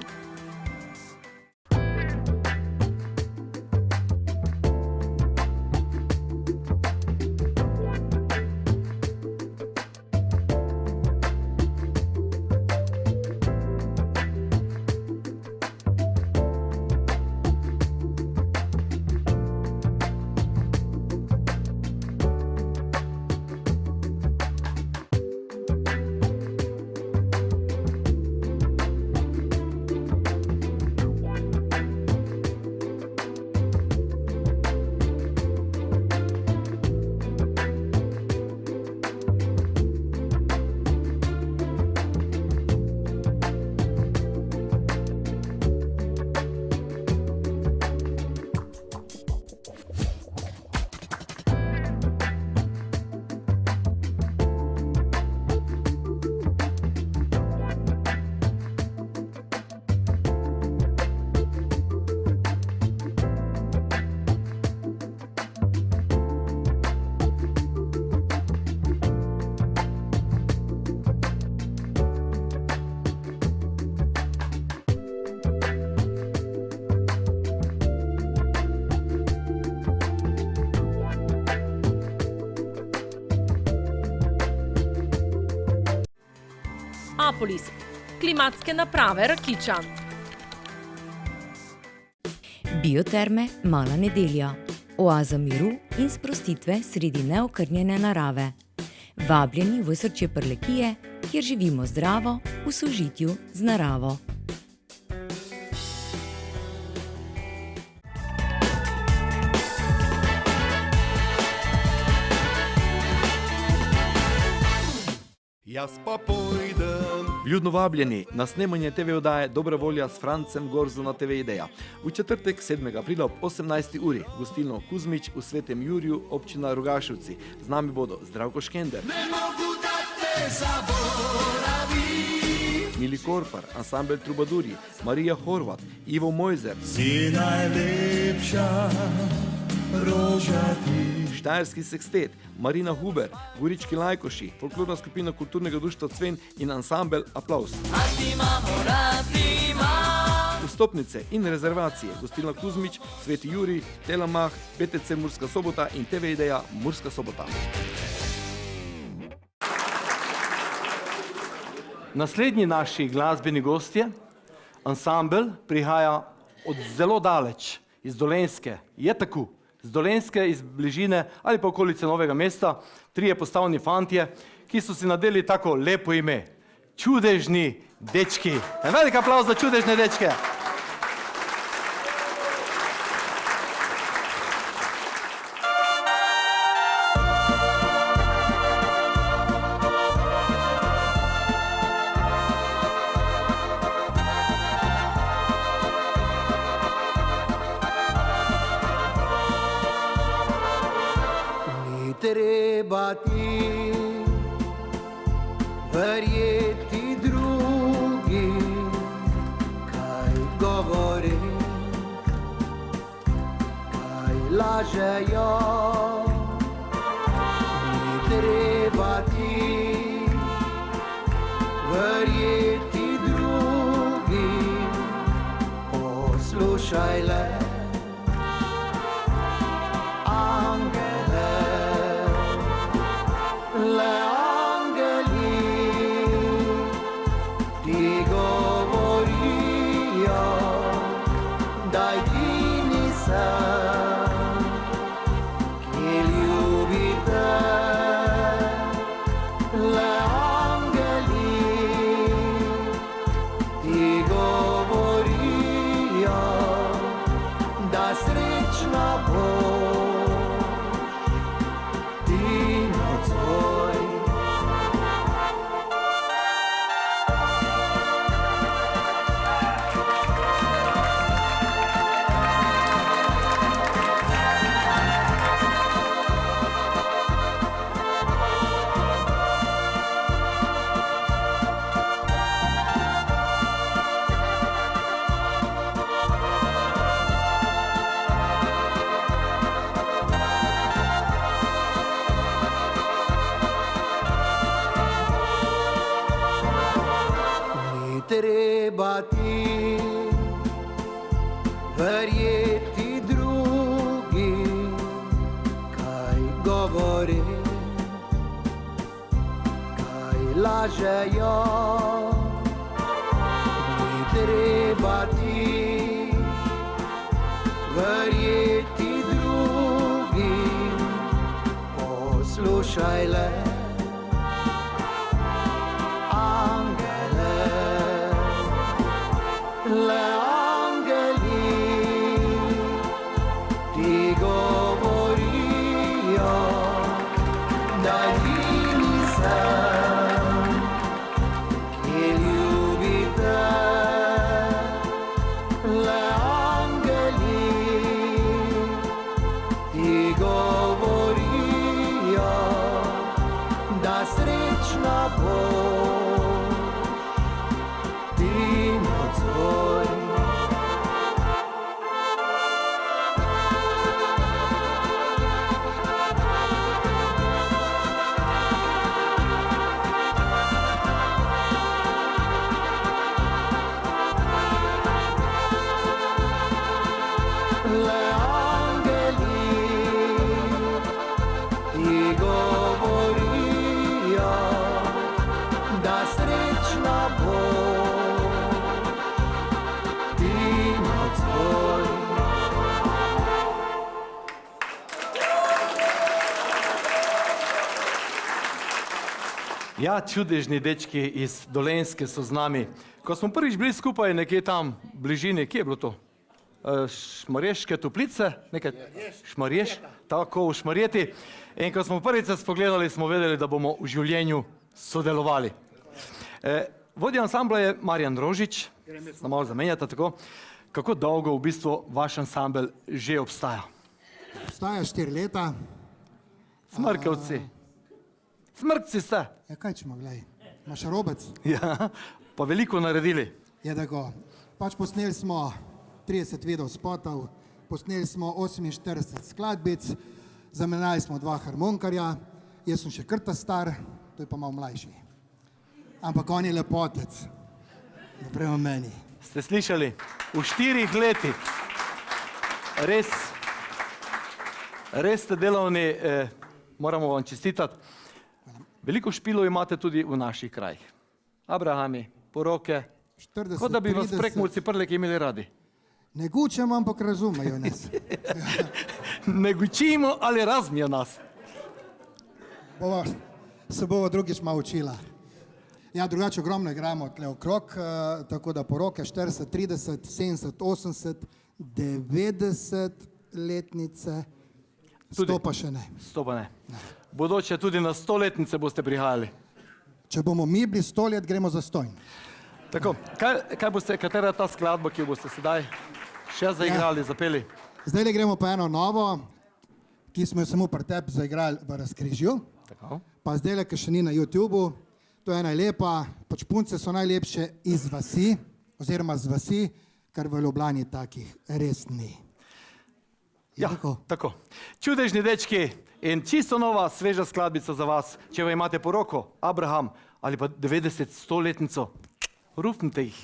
Technopolis, klimatske naprave Rakičan. Bioterme Mala Nedelja, oaza miru in sprostitve sredi neokrnjene narave. Vabljeni v osrčje Prlekije, kjer živimo zdravo v sožitju z naravo. Jaz pa pojdem. Vljudno vabljeni na snemanje TV oddaje Dobra volja s Francem Gorzo na TV Ideja. V četrtek 7. aprila ob 18. uri, gostilno Kuzmič v Svetem Juriju, občina Rogaševci. Z nami bodo Zdravko Škender, Mili Korpar, ansambel Trubadurji, Marija Horvat, Ivo Mojzer, Si najlepša roža ti. Štajerski sekstet, Marina Huber, Gorički Lajkoši, folklorna skupina Kulturnega društva Cven in ansambel Aplauz. Vstopnice in rezervacije, gostilna Kuzmič, Sveti Jurij, Telemach, PTC Murska Sobota in TV Ideja Murska Sobota. Naslednji naši glasbeni gostje, ansambel, prihaja od zelo daleč, iz Dolenjske. Je tako, z Dolenjske, iz bližine ali pa okolice Novega mesta, trije postavni fantje, ki so si nadeli tako lepo ime. Čudežni dečki. Velik aplavz za čudežne dečke. Treba ti verjeti drugi, kaj govori, kaj lažejo. Ni treba ti verjeti drugi, poslušaj le. Le angeli ti govorijo, da edini sem, ki ljubite. Le angeli ti govorijo, da srečna boš ti nocoj. Treba ti verjeti drugi, kaj govori, kaj lažejo. Ni treba ti verjeti drugi, poslušaj le. Le angeli ti govorijo, da edini sem, ki ljubite. Le angeli ti govorijo, da srečna boš ti nocoj. Le angeli ti govorijo, da srečna Ja, čudežni dečki iz Dolenjske so z nami. Ko smo prvič bili skupaj nekje tam v bližini, kje je bilo to? Šmarješke Toplice, nekaj Šmarješ, tako v Šmarjeti. In ko smo prvič se spogledali, smo vedeli, da bomo v življenju sodelovali. Vodja ansambla je Marjan Rožič, da malo zamenjate tako. Kako dolgo v bistvu vaš ansambel že obstaja? Obstaja 4 leta. Smrkavci. Smrkci ste. Ja, kaj ćemo, gledaj. Imaš robec? Ja, pa veliko naredili. Je da go. Pač posneli smo 30 video spotov, posneli smo 48 skladbic, zamenjali smo 2 harmonkarja, jaz sem še krta star, to je pa malo mlajši. Ampak on je lepotec, naprema meni. Ste slišali? V 4 letih. Res ste delovni, moramo vam čestitati. Veliko špilov imate tudi v naših krajih. Abrahami, poroke, kot da bi vas Prekmurci Prleki imeli radi. Ne gučemo, ampak razumejo nas. Ne gučimo, ali razmijo nas. Se bova drugič malo učila. Ja, drugače ogromno igramo tle okrog, tako da poroke 40, 30, 70, 80, 90 letnice, 100 pa še ne. 100 pa ne. Bodoče tudi na 100-letnice boste prihajali. Če bomo mi bili 100 let, gremo za stojn. Tako, katera je ta skladba, ki jo boste sedaj še zaigrali, zapeli? Zdaj gremo pa eno novo, ki smo jo samo pri tebi zaigrali v Razkrižju. Pa zdaj ki še ni na YouTubu. To je ena lepa, pač punce so najlepše iz vasi, oziroma z vasi, kar v Ljubljani takih res ni. Ja, tako. Čudežni dečki in čisto nova, sveža skladbica za vas. Če vam imate poroko, Abraham ali pa 90-100-letnico, rufnite jih.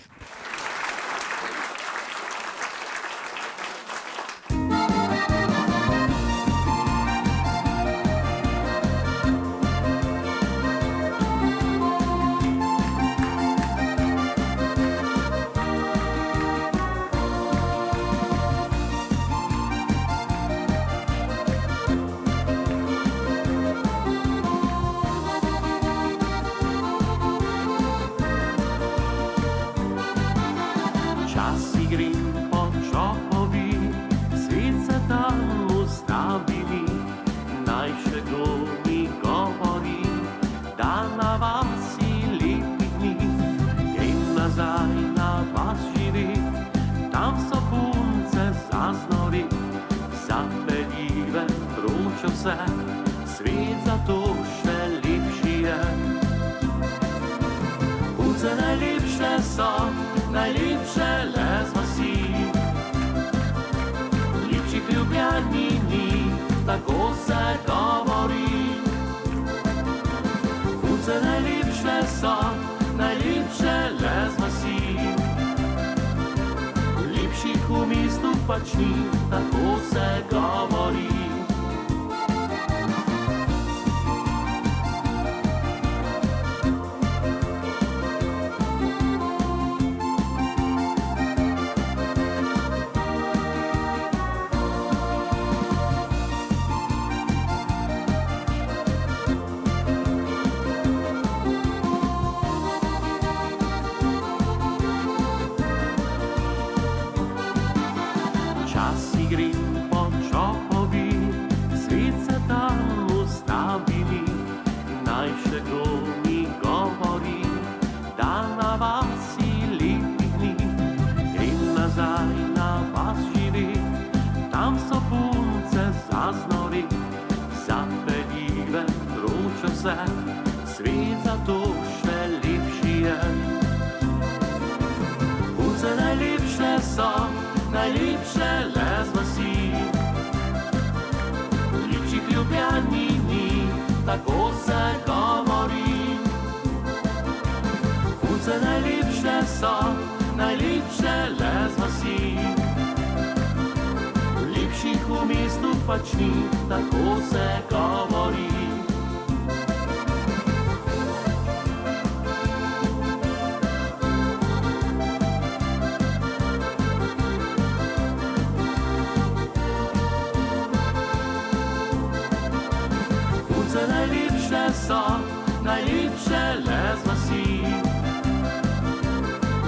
najlepše le zlasi.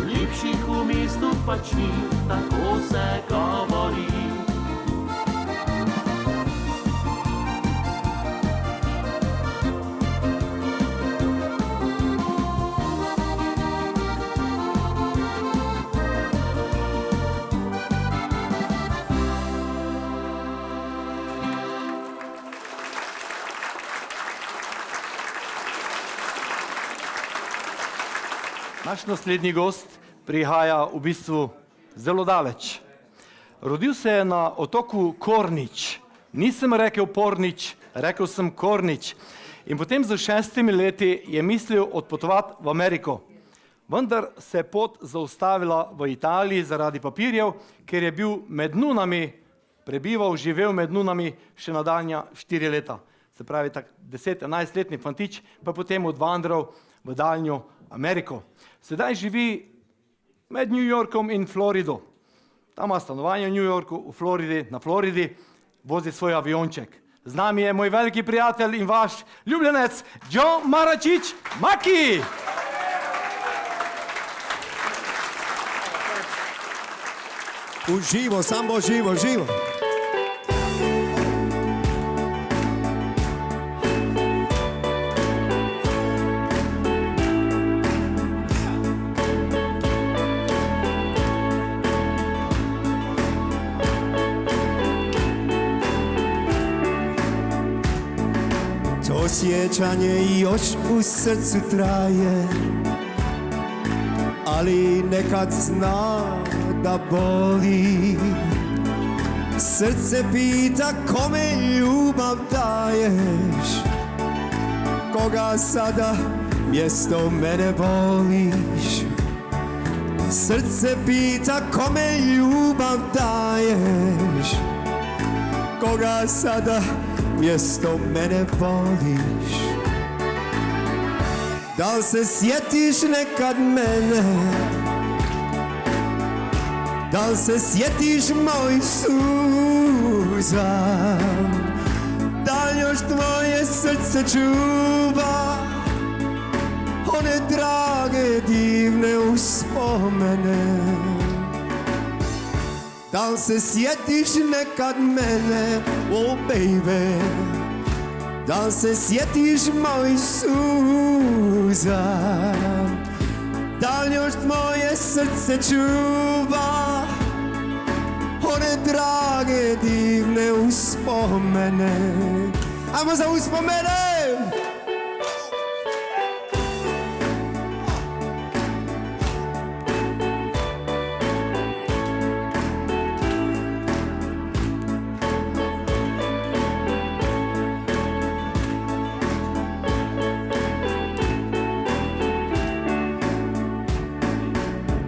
Lepših v mestu pač ni, tako se govori. Naš naslednji gost prihaja v bistvu zelo daleč. Rodil se je na otoku Kornič. Nisem rekel Pornič, rekel sem Kornič. In potem z 6 leti je mislil odpotovati v Ameriko. Vendar se je pot zaustavila v Italiji zaradi papirjev, ker je bil med nunami, prebival, živel med nunami še nadaljnja 4 leta. Se pravi, tak 10-11-letni fantič pa potem odvandral v daljnjo Ameriko. Sedaj živi med New Yorkom in Florido. Tam ima stanovanje v New Yorku, v Floridi, na Floridi, vozi svoj avionček. Z nami je moj veliki prijatelj in vaš ljubljenec, Joe Maračić Maki! Uživo, samo živo, živo. Sjećanje još u srcu traje, ali nekad zna da boli. Srce pita kome ljubav daješ, koga sada mjesto mene voliš. Srce pita kome ljubav daješ, koga sada mjesto mene voliš. Da li se sjetiš nekad mene? Da li se sjetiš moj suza? Da li još tvoje srce čuva one drage divne uspomene? Da li se sjetiš nekad mene, oh baby? Da li se sjetiš moj suza? Da li još tvoje srce čuva one drage divne uspomene? Ajmo za uspomene!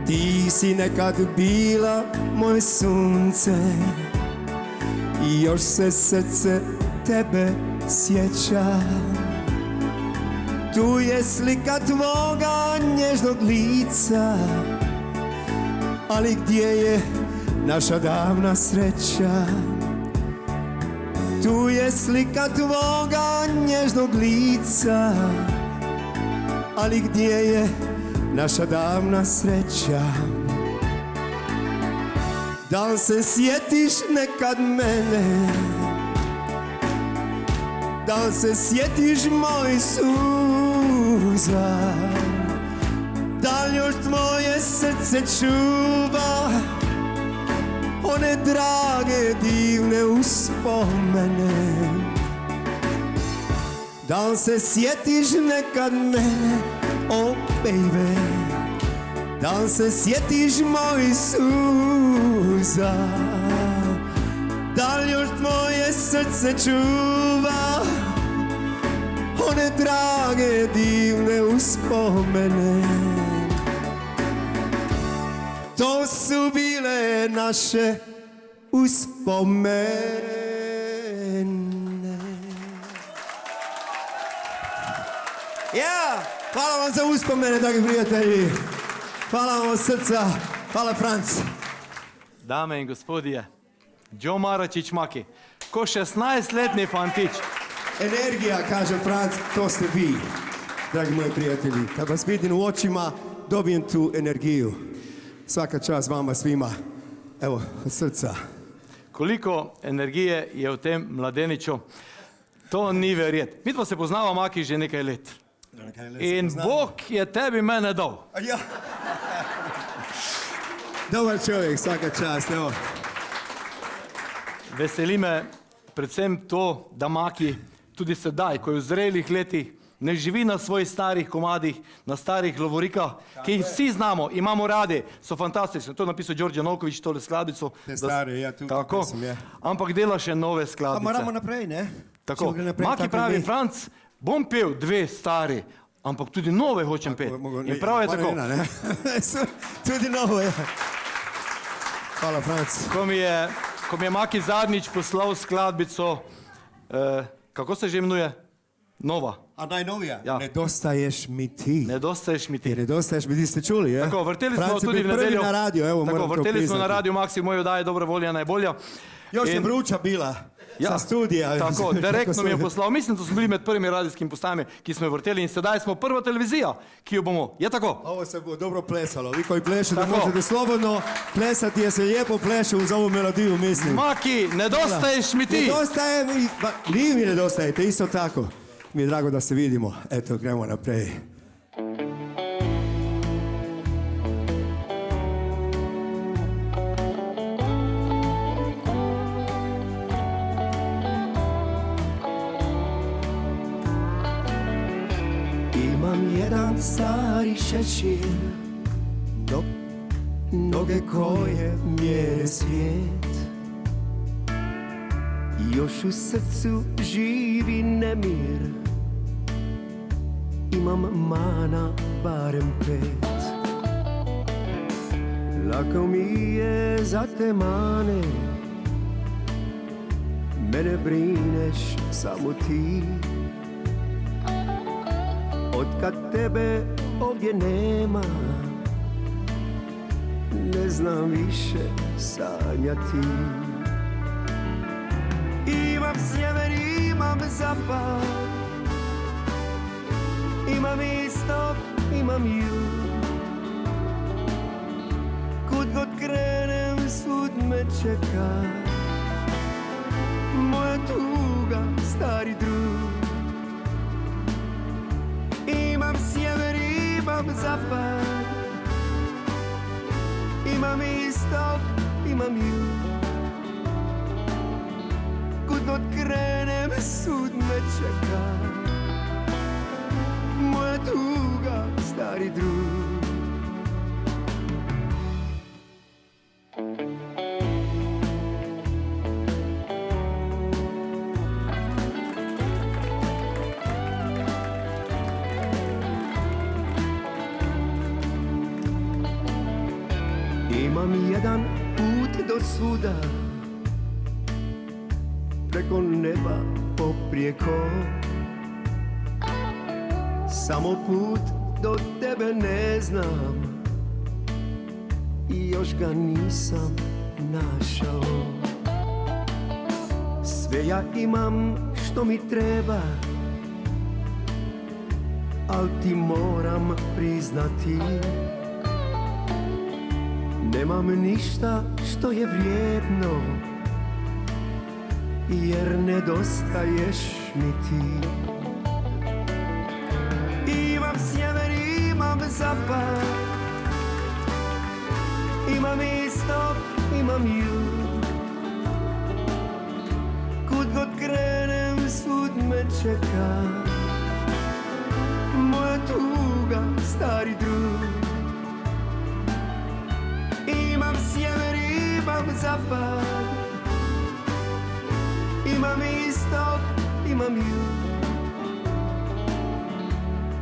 Ti si nekad bila moje sunce i još se srce tebe sjeća. Tu je slika tvoga nježnog lica, ali gdje je naša davna sreća? Tu je slika tvoga nježnog lica, ali gdje je naša davna sreća? Da li se sjetiš nekad mene? Da li se sjetiš moj suza? Da li još tvoje srce čuva one drage divne uspomene? Da li se sjetiš nekad mene, oh baby? Da li se sjetiš moj suza? Da li još tvoje srce čuva one drage divne uspomene? To su bile naše uspomene. Hvala vam za uspomene, dragi prijatelji. Hvala vam od srca. Hvala, Franc. Dame in gospodje, Joe Maračić Maki, ko 16-letni fantič. Energija, kaže Franc, to ste vi. dragi moji prijatelji. Kad vas vidim u očima, dobijem tu energiju. Svaka čast vama svima. Evo, od srca. Koliko energije je v tem mladeniču, to ni verjeti. Mi pa se poznava, Maki, že nekaj let. In Bog je tebi mene dal. Ja. Dobar človek, svaka čast, evo. Veseli me predvsem to, da Maki tudi sedaj, ko je v zrelih letih, ne živi na svojih starih komadih, na starih lovorikah, ki jih vsi znamo, imamo radi, so fantastični. To je napisal Đorđe Novković, tole skladbico. Te stare, ja, tu sem, ja. Ampak dela še nove skladbice. Pa moramo naprej, ne? Tako, Maki pravi, Franc, bom pel dve stari, ampak tudi nove hočem peti. In prav je tako. Tudi nove, ja. Hvala, Franc. Ko mi je Maki zadnjič poslal skladbico, kako se že imenuje? Nova. A najnovija? Ja. Nedostaješ mi ti. Nedostaješ mi ti. Nedostaješ mi ti, ste čuli, je? Tako, vrteli smo tudi v nedeljo. Na radio, evo, tako, moram to vrteli smo na priznati. radio Maxi, moja oddaja Dobra volja najbolja. Još je vruća bila. Ja, sa studija. Tako, direktno mi je poslal. Mislim, da smo bili med prvimi radijskimi postajami, ki smo jo vrteli in sedaj smo prva televizija, ki jo bomo. Je tako? Ovo se bo dobro plesalo. Vi koji plešete možete slobodno plesati jer se lijepo pleše uz ovu melodiju, mislim. Maki, nedostaješ mi ti. Nedostaje mi, vi mi nedostajete, isto tako. Mi je drago da se vidimo. Eto, gremo naprej. Imam jedan stari šešir, dok noge koje mjere svijet. Još u srcu živi nemir, imam mana barem 5. Lako mi je za te mane, mene brineš samo ti. Otkad tebe ovdje nema, ne znam više sanjati. Imam sjever, imam zapad, imam istok, imam jug. Kud god krenem, svud me čeka moja tuga, stari drug. Imam sjever, imam zapad, imam istok, imam jug. Kud god krenem, sud me čeka moja tuga, stari drug. Imam jedan put do svuda, preko neba poprijeko. Samo put do tebe ne znam i još ga nisam našao. Sve ja imam što mi treba, al ti moram priznati, nemam ništa što je vrijedno, jer nedostaješ mi ti. Imam sjever, imam zapad, imam istok, imam jug. Kud god krenem, svud me čeka moja tuga, stari drug. Imam sjever, imam zapad, imam istok, imam jug.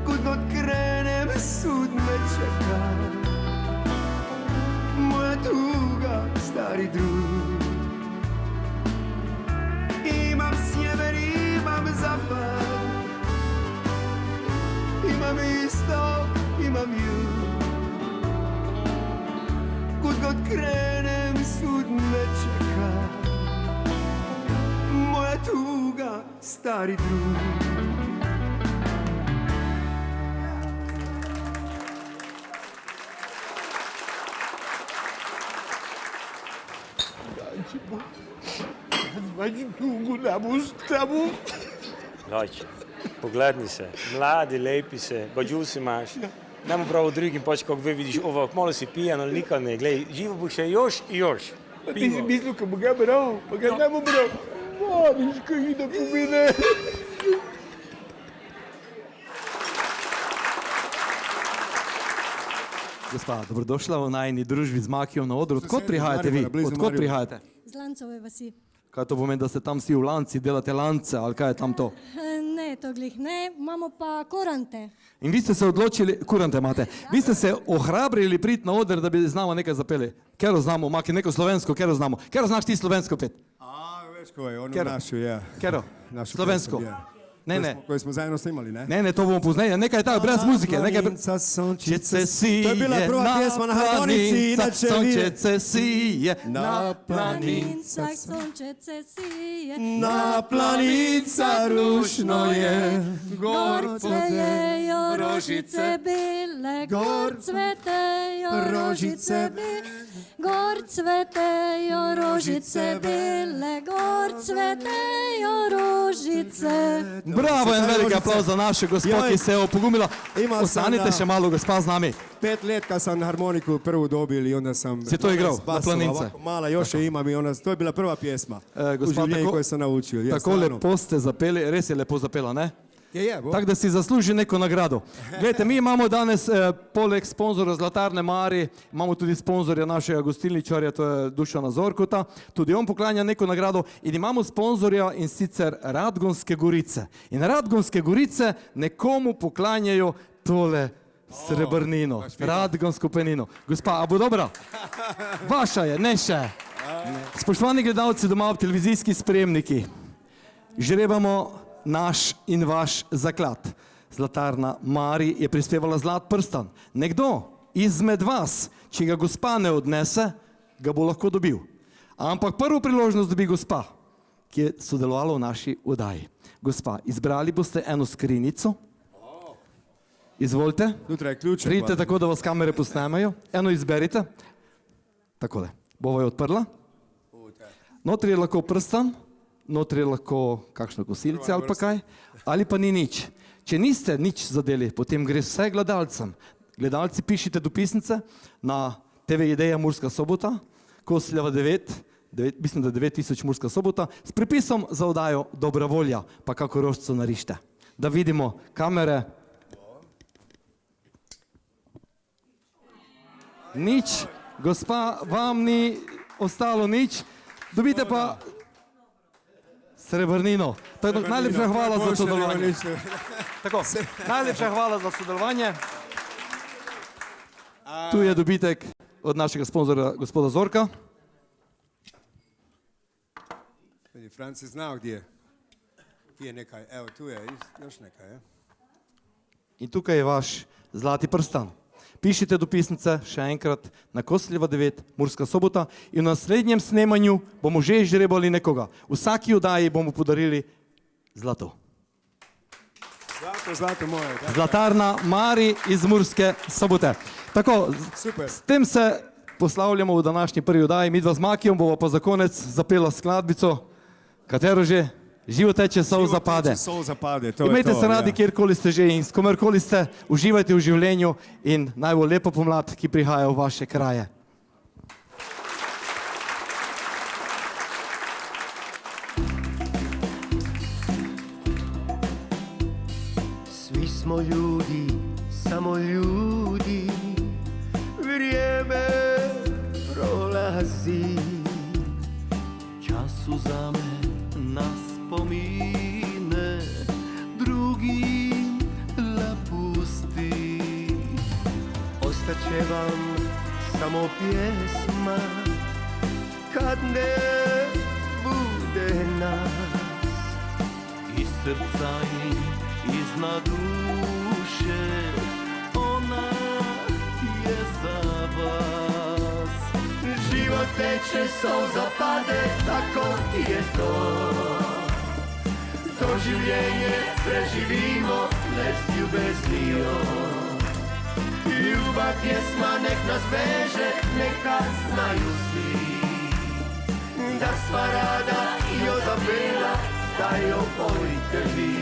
Kud god krenem, sud me čeka moja tuga, stari drug. Imam sjever, imam zapad, imam istok, imam jug. Kud god krenem, sud me čeka moja tuga, stari drug. tamo. Zvanji dugo ne boš tamo. Lojče, pogledni se, mladi, lepi se, bađus imaš. Nemo prav v drugim pač, kako vi vidiš, ovo, malo si pijan, ali nikad ne, glej, živo bo še još i još. Pa ti si mislil, ko bo ga bral, pa ga ne bo bral. Mariška ide po mene. Gospa, dobrodošla v najni družbi z Makijom na odru. Odkot prihajate vi? Odkot prihajate? Z Lancove vasi. Kaj to pomeni, da ste tam vsi v lanci, delate lance, ali kaj je tam to? Ne, to glih ne, imamo pa korante. In vi ste se odločili, kurante imate, vi ste se ohrabrili priti na oder, da bi z nama nekaj zapeli. Kero znamo, Maki, neko slovensko, kero znamo. Kero znaš ti slovensko pet? Veš ko je, ono našu, ja. Kero? Slovensko? Ne, ne. Koje smo zajedno snimali, ne? Ne, ne, to bomo poznali. Nekaj je tako, brez muzike. Planica sončice sije, to je bila prva pjesma na harmonici, inače vi. Sončice sije, na Planicah sončice sije, na planica rušno je, gor cvejejo rožice bele, gor cvetejo rožice bele, gor cvetejo rožice bele, gor cvetejo rožice. Bravo, en velik aplauz za našo gospo, ki se je opogumila. Ostanite še malo, gospa, z nami. 5 let kad sam harmoniku prvu dobil i onda sam... Si to igral na Planince? Mala, još je imam i onda, to je bila prva pjesma u življenju koju sam naučio. Tako lepo ste zapeli, res je lepo zapela, ne? Je, tako da si zasluži neko nagrado. Gledajte, mi imamo danes poleg sponzora Zlatarne Mari, imamo tudi sponzorja našega gostilničarja, to je Dušana Zorkota, tudi on poklanja neko nagrado in imamo sponzorja in sicer Radgonske Gorice. In Radgonske Gorice nekomu poklanjajo tole srebrnino, radgonsko penino. Gospa, a bo dobra? Vaša je, ne še. Spoštovani gledalci doma v televizijski spremniki, žrebamo naš in vaš zaklad. Zlatarna Mari je prispevala zlat prstan. Nekdo izmed vas, če ga gospa ne odnese, ga bo lahko dobil. Ampak prvo priložnost dobi gospa, ki je sodelovala v naši oddaji. Gospa, izbrali boste eno skrinjico. Izvolite. Pridite tako, da vas kamere posnemajo. Eno izberite. Takole. Bova jo odprla. Notri je lahko prstan. Notri je lahko kakšno kosilce ali pa kaj, ali pa ni nič. Če niste nič zadeli, potem gre vse gledalcem. Gledalci pišite dopisnice na TV Ideja Murska Sobota, Kosljeva 9, mislim da 9000 Murska Sobota, s pripisom za oddajo Dobra volja, pa kako rožco narište. Da vidimo kamere. Nič, gospa, vam ni ostalo nič, dobite pa srebrnino. Najlepša hvala za sodelovanje. Najlepša hvala za sodelovanje. Tu je dobitek od našega sponzora, gospoda Zorka. Franci znao gdje je nekaj. Evo, tu je još nekaj. In tukaj je vaš zlati prstan. Pišite dopisnice še enkrat na Kosljeva 9, Murska Sobota in v naslednjem snemanju bomo že izžrebali nekoga. Vsaki oddaji bomo podarili zlato. Zlato moje. Zlatarna Mari iz Murske Sobote. Tako, s tem se poslavljamo v današnji prvi oddaji. Midva z Makijom bova pa za konec zapela skladbico, katero že? Živo teče, sol zapade. Imejte se radi, kjerkoli ste že in s komerkoli ste, uživajte v življenju in naj bo lepo pomlad, ki prihaja v vaše kraje. Svi smo ljudi, samo ljudi, vrijeme prolazi, čas uzame nas pomine, drugim napusti. Ostaće vam samo pjesma kad ne bude nas. Iz srca i iznad duše ona je za vas. Život teče, sol zapade, tako je to. Doživljenje preživimo, bezljubeznio. Ljubav pjesma nek nas veže, neka znaju svi da sva rada jo zapela, da jo pojte vi.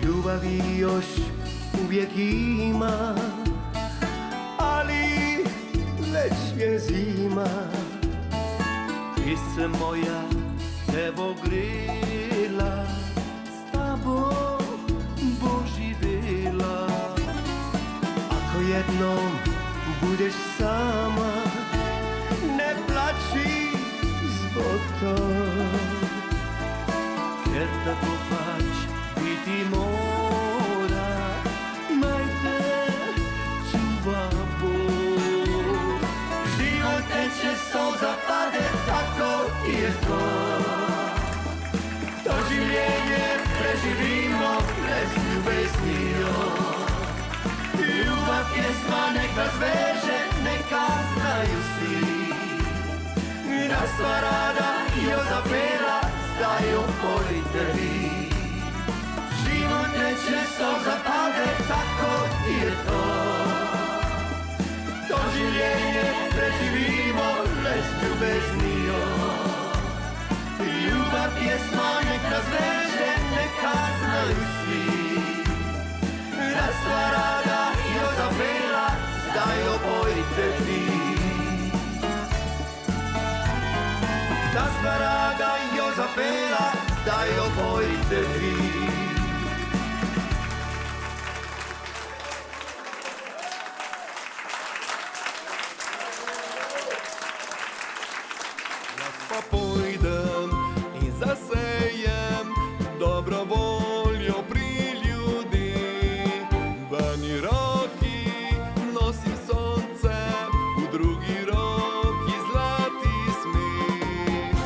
Ljubavi još uvijek ima, ali već je zima. Ti se moja nebo grela, s tobom bo živela. Ako jednom budeš sama, ne plači zbog tog, ker tako pač biti mora, naj te čuva Bog. Život teče, solza pade, tako je to. To življenje preživimo brez ljubeznijo. Ljubav pjesma nek nas veže, neka znaju vsi. Da sva rada jo zapela, zdaj jo pojte vi. Život teče, solza pade, tako je to. To življenje preživimo le s ljubeznijo. Ljubav pjesma nek nas veže, neka znaju vsi. Da sva rada jo zapela, zdaj jo pojte vi. Da sva rada jo zapela, zdaj jo pojte vi. Pa pojdem in zasejem dobro voljo pri ljudi. V eni roki nosim sonce, v drugi roki zlati smeh.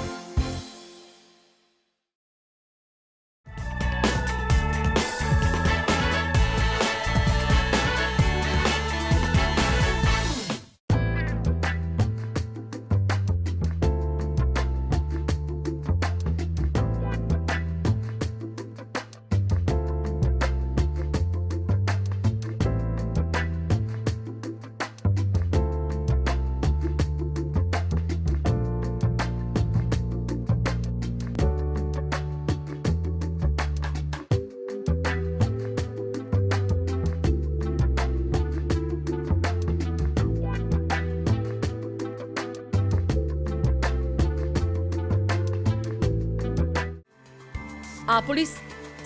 Apolis,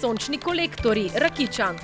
sončni kolektorji, Rakičan.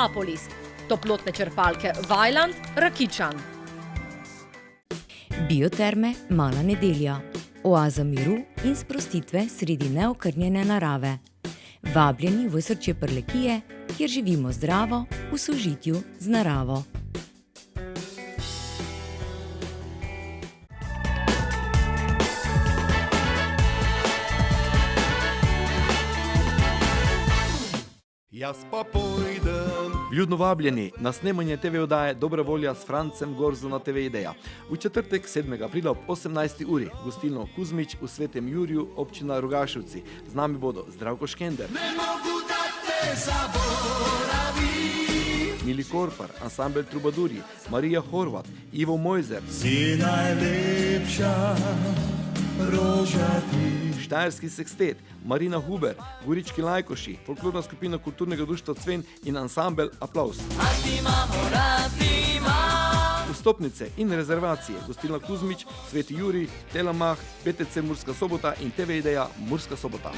Apolis, toplotne črpalke Vajland, Rakičan. Bioterme Mala Nedelja. Oaza miru in sprostitve sredi neokrnjene narave. Vabljeni v osrčje Prlekije, kjer živimo zdravo v sožitju z naravo. jaz pa pojdem. Vljudno vabljeni na snemanje TV oddaje Dobra volja s Francem Gorzo na TV Ideja. V četrtek 7. aprila ob 18. uri gostilno Kuzmič v Svetem Juriju, občina Rogaševci. Z nami bodo Zdravko Škender, Mili Korpar, ansambel Trubadurji, Marija Horvat, Ivo Mojzer, Si najlepša roža ti. Štajerski sekstet, Marina Huber, Gorički Lajkoši, folklorna skupina Kulturnega društva Cven in ansambel Aplauz. Vstopnice in rezervacije gostilna Kuzmič, Sveti Jurij, Telemach, PTC Murska Sobota in TV Ideja Murska Sobota.